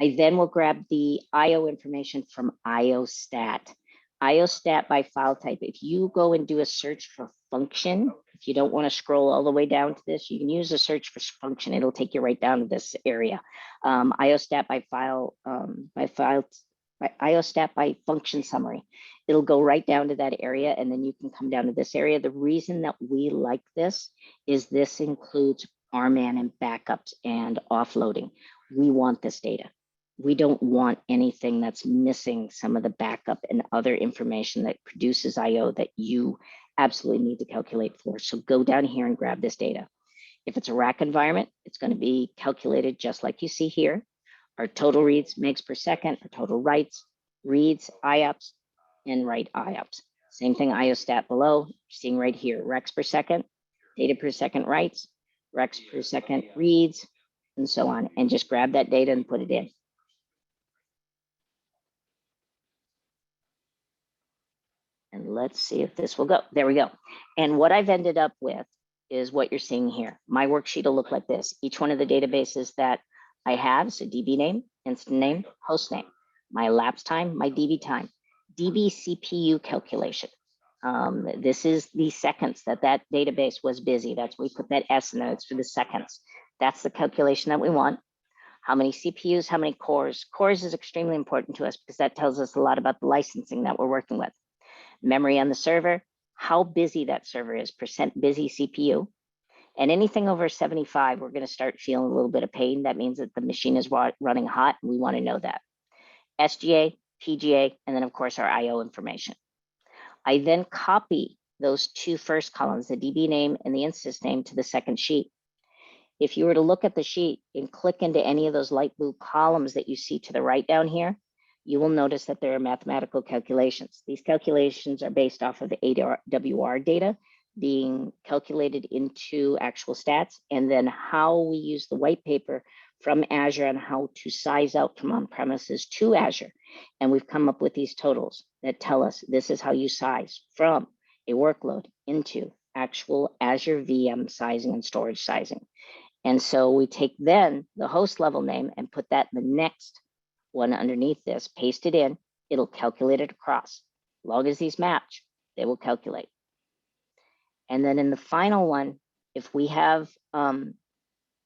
C: I then will grab the IO information from IOStat. IOStat by file type. If you go and do a search for function, if you don't want to scroll all the way down to this, you can use a search for function. It'll take you right down to this area. IOStat by file, IOStat by function summary. It'll go right down to that area, and then you can come down to this area. The reason that we like this is this includes RMAN and backups and offloading. We want this data. We don't want anything that's missing some of the backup and other information that produces IO that you absolutely need to calculate for. So go down here and grab this data. If it's a rack environment, it's going to be calculated just like you see here. Our total reads megs per second, our total writes, reads, IOPS, and write IOPS. Same thing, IOStat below, seeing right here, recs per second, data per second writes, recs per second reads, and so on. And just grab that data and put it in. And let's see if this will go. There we go. And what I've ended up with is what you're seeing here. My worksheet will look like this. Each one of the databases that I have, so DB name, instant name, host name, my elapsed time, my DB time, DB CPU calculation. This is the seconds that database was busy. That's why we put that S in there. It's for the seconds. That's the calculation that we want. How many CPUs, how many cores? Cores is extremely important to us because that tells us a lot about the licensing that we're working with. Memory on the server, how busy that server is, percent busy CPU. And anything over 75, we're going to start feeling a little bit of pain. That means that the machine is running hot, and we want to know that. SGA, PGA, and then of course our IO information. I then copy those two first columns, the DB name and the instance name, to the second sheet. If you were to look at the sheet and click into any of those light blue columns that you see to the right down here, you will notice that there are mathematical calculations. These calculations are based off of the AWR data being calculated into actual stats, and then how we use the white paper from Azure on how to size out from on-premises to Azure. And we've come up with these totals that tell us this is how you size from a workload into actual Azure VM sizing and storage sizing. And so we take then the host level name and put that in the next one underneath this, paste it in, it'll calculate it across. As long as these match, they will calculate. And then in the final one, if we have,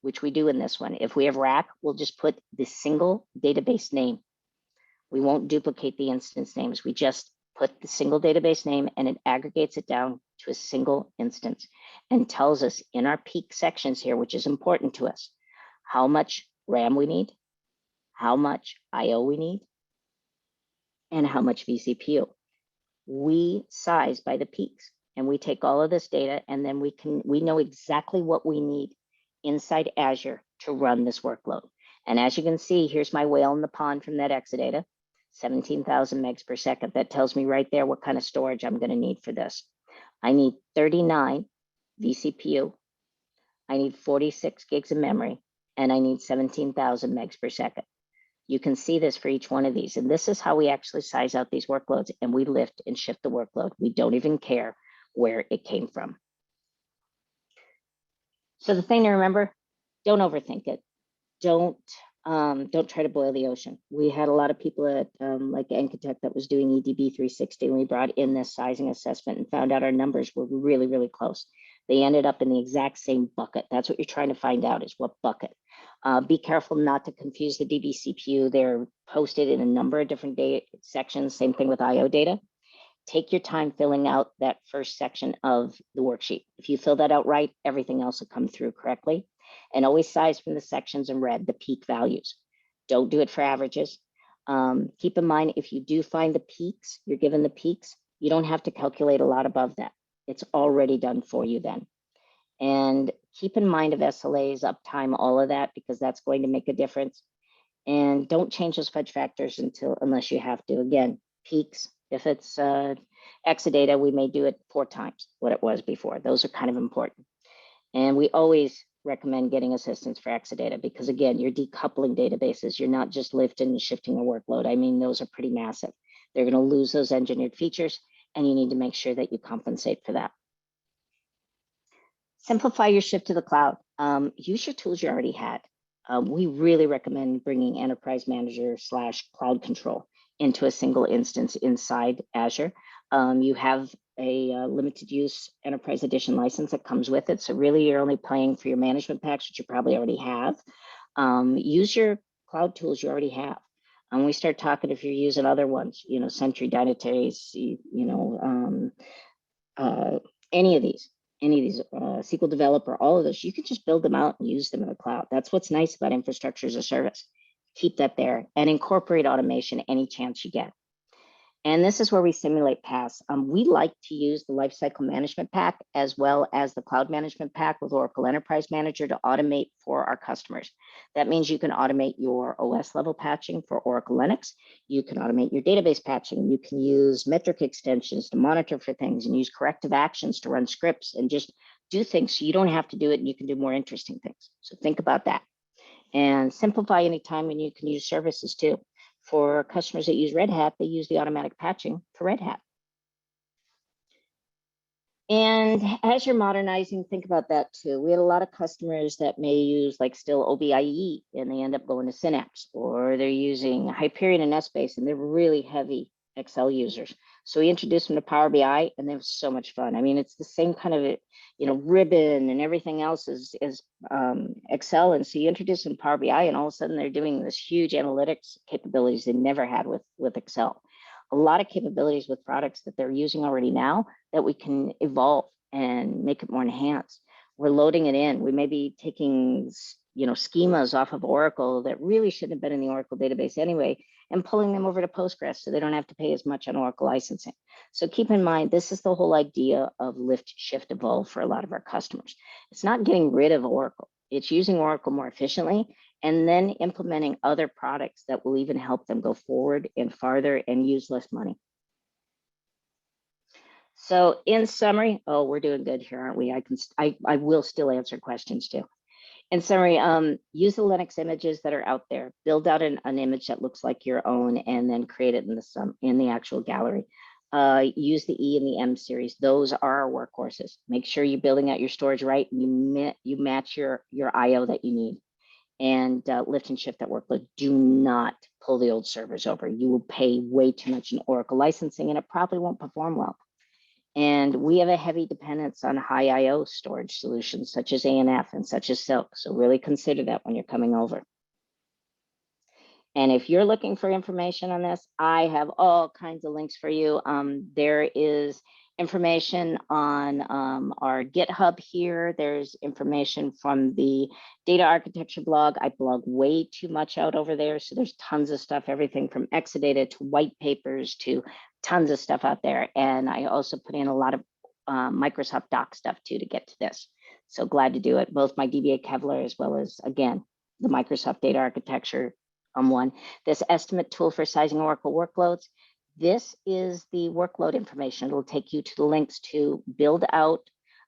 C: which we do in this one, if we have rack, we'll just put the single database name. We won't duplicate the instance names. We just put the single database name and it aggregates it down to a single instance and tells us in our peak sections here, which is important to us, how much RAM we need, how much IO we need, and how much vCPU. We size by the peaks, and we take all of this data, and then we know exactly what we need inside Azure to run this workload. And as you can see, here's my whale in the pond from that Exadata, 17,000 megs per second. That tells me right there what kind of storage I'm going to need for this. I need 39 vCPU. I need 46 gigs of memory, and I need 17,000 megs per second. You can see this for each one of these. And this is how we actually size out these workloads, and we lift and shift the workload. We don't even care where it came from. So the thing to remember, don't overthink it. Don't try to boil the ocean. We had a lot of people at like Encatech that was doing EDB 360, and we brought in this sizing assessment and found out our numbers were really, really close. They ended up in the exact same bucket. That's what you're trying to find out, is what bucket. Be careful not to confuse the DB CPU. They're posted in a number of different data sections. Same thing with IO data. Take your time filling out that first section of the worksheet. If you fill that out right, everything else will come through correctly. And always size from the sections in red, the peak values. Don't do it for averages. Keep in mind, if you do find the peaks, you're given the peaks, you don't have to calculate a lot above that. It's already done for you then. And keep in mind of SLAs, uptime, all of that, because that's going to make a difference. And don't change those fudge factors unless you have to. Again, peaks, if it's Exadata, we may do it 4 times what it was before. Those are kind of important. And we always recommend getting assistance for Exadata because, again, you're decoupling databases. You're not just lifting and shifting a workload. I mean, those are pretty massive. They're going to lose those engineered features, and you need to make sure that you compensate for that. Simplify your shift to the cloud. Use your tools you already had. We really recommend bringing Enterprise Manager / Cloud Control into a single instance inside Azure. You have a limited use Enterprise Edition license that comes with it. So really you're only paying for your management packs, which you probably already have. Use your cloud tools you already have. And we start talking, if you're using other ones, you know, Sentry, Dynatrace, any of these, SQL Developer, all of those, you can just build them out and use them in the cloud. That's what's nice about infrastructure as a service. Keep that there and incorporate automation any chance you get. And this is where we simulate paths. We like to use the Lifecycle Management Pack as well as the Cloud Management Pack with Oracle Enterprise Manager to automate for our customers. That means you can automate your OS level patching for Oracle Linux. You can automate your database patching. You can use metric extensions to monitor for things and use corrective actions to run scripts and just do things so you don't have to do it and you can do more interesting things. So think about that. And simplify anytime, and you can use services too. For customers that use Red Hat, they use the automatic patching for Red Hat. And as you're modernizing, think about that too. We had a lot of customers that may use like still OBIE and they end up going to Synapse, or they're using Hyperion and Essbase and they're really heavy Excel users. So we introduced them to Power BI and it was so much fun. I mean, it's the same kind of, ribbon and everything else is Excel. And so you introduce them to Power BI and all of a sudden they're doing this huge analytics capabilities they never had with Excel. A lot of capabilities with products that they're using already now that we can evolve and make it more enhanced. We're loading it in. We may be taking, schemas off of Oracle that really shouldn't have been in the Oracle database anyway, and pulling them over to Postgres so they don't have to pay as much on Oracle licensing. So keep in mind, this is the whole idea of lift, shift, evolve for a lot of our customers. It's not getting rid of Oracle. It's using Oracle more efficiently and then implementing other products that will even help them go forward and farther and use less money. So in summary, we're doing good here, aren't we? I will still answer questions too. In summary, use the Linux images that are out there, build out an image that looks like your own, and then create it in the actual gallery. Use the E and the M series. Those are our workhorses. Make sure you're building out your storage right, and you match your IO that you need. And lift and shift that workload. Do not pull the old servers over. You will pay way too much in Oracle licensing, and it probably won't perform well. And we have a heavy dependence on high IO storage solutions such as ANF and such as Silk. So really consider that when you're coming over. And if you're looking for information on this, I have all kinds of links for you. There is information on our GitHub here. There's information from the data architecture blog. I blog way too much out over there. So there's tons of stuff, everything from Exadata to white papers to tons of stuff out there. And I also put in a lot of Microsoft Doc stuff too to get to this. So glad to do it. Both my DBA Kevlar as well as, again, the Microsoft data architecture one. This estimate tool for sizing Oracle workloads. This is the workload information. It'll take you to the links to build out,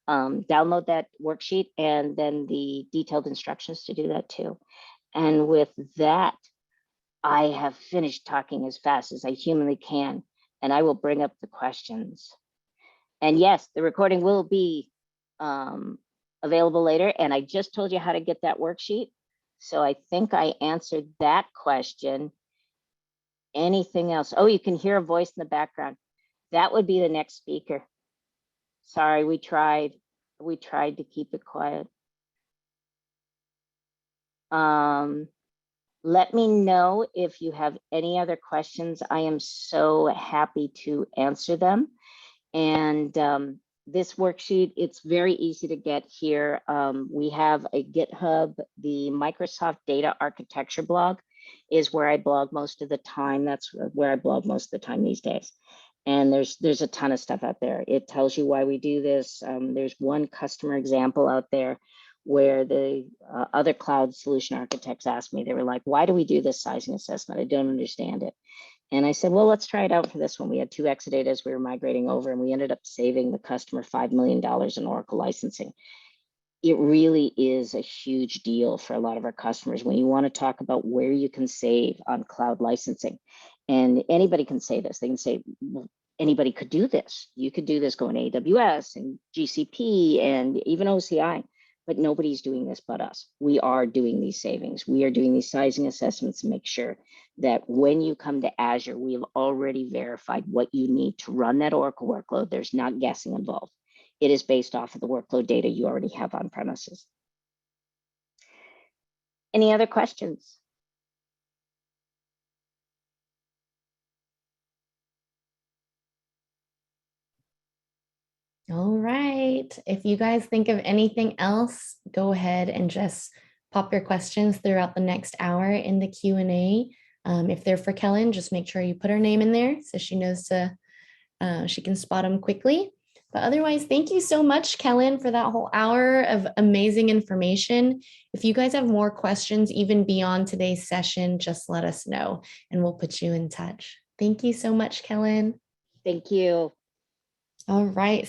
C: download that worksheet, and then the detailed instructions to do that too. And with that, I have finished talking as fast as I humanly can, and I will bring up the questions. And yes, the recording will be available later, and I just told you how to get that worksheet. So I think I answered that question. Anything else? Oh, you can hear a voice in the background. That would be the next speaker. Sorry, we tried to keep it quiet. Let me know if you have any other questions. I am so happy to answer them. And this worksheet, it's very easy to get here. We have a GitHub. The Microsoft Data Architecture blog is where I blog most of the time. That's where I blog most of the time these days. And there's a ton of stuff out there. It tells you why we do this. There's one customer example out there where the other cloud solution architects asked me, they were like, why do we do this sizing assessment? I don't understand it. And I said, well, let's try it out for this one. We had 2 Exadatas we were migrating over, and we ended up saving the customer $5 million in Oracle licensing. It really is a huge deal for a lot of our customers when you want to talk about where you can save on cloud licensing. And anybody can say this. They can say, well, anybody could do this. You could do this going to AWS and GCP and even OCI. But nobody's doing this but us. We are doing these savings. We are doing these sizing assessments to make sure that when you come to Azure, we have already verified what you need to run that Oracle workload. There's not guessing involved. It is based off of the workload data you already have on premises. Any other questions?
A: All right. If you guys think of anything else, go ahead and just pop your questions throughout the next hour in the Q&A. If they're for Kellyn, just make sure you put her name in there so she knows she can spot them quickly. But otherwise, thank you so much, Kellyn, for that whole hour of amazing information. If you guys have more questions, even beyond today's session, just let us know and we'll put you in touch. Thank you so much, Kellyn.
C: Thank you.
A: All right.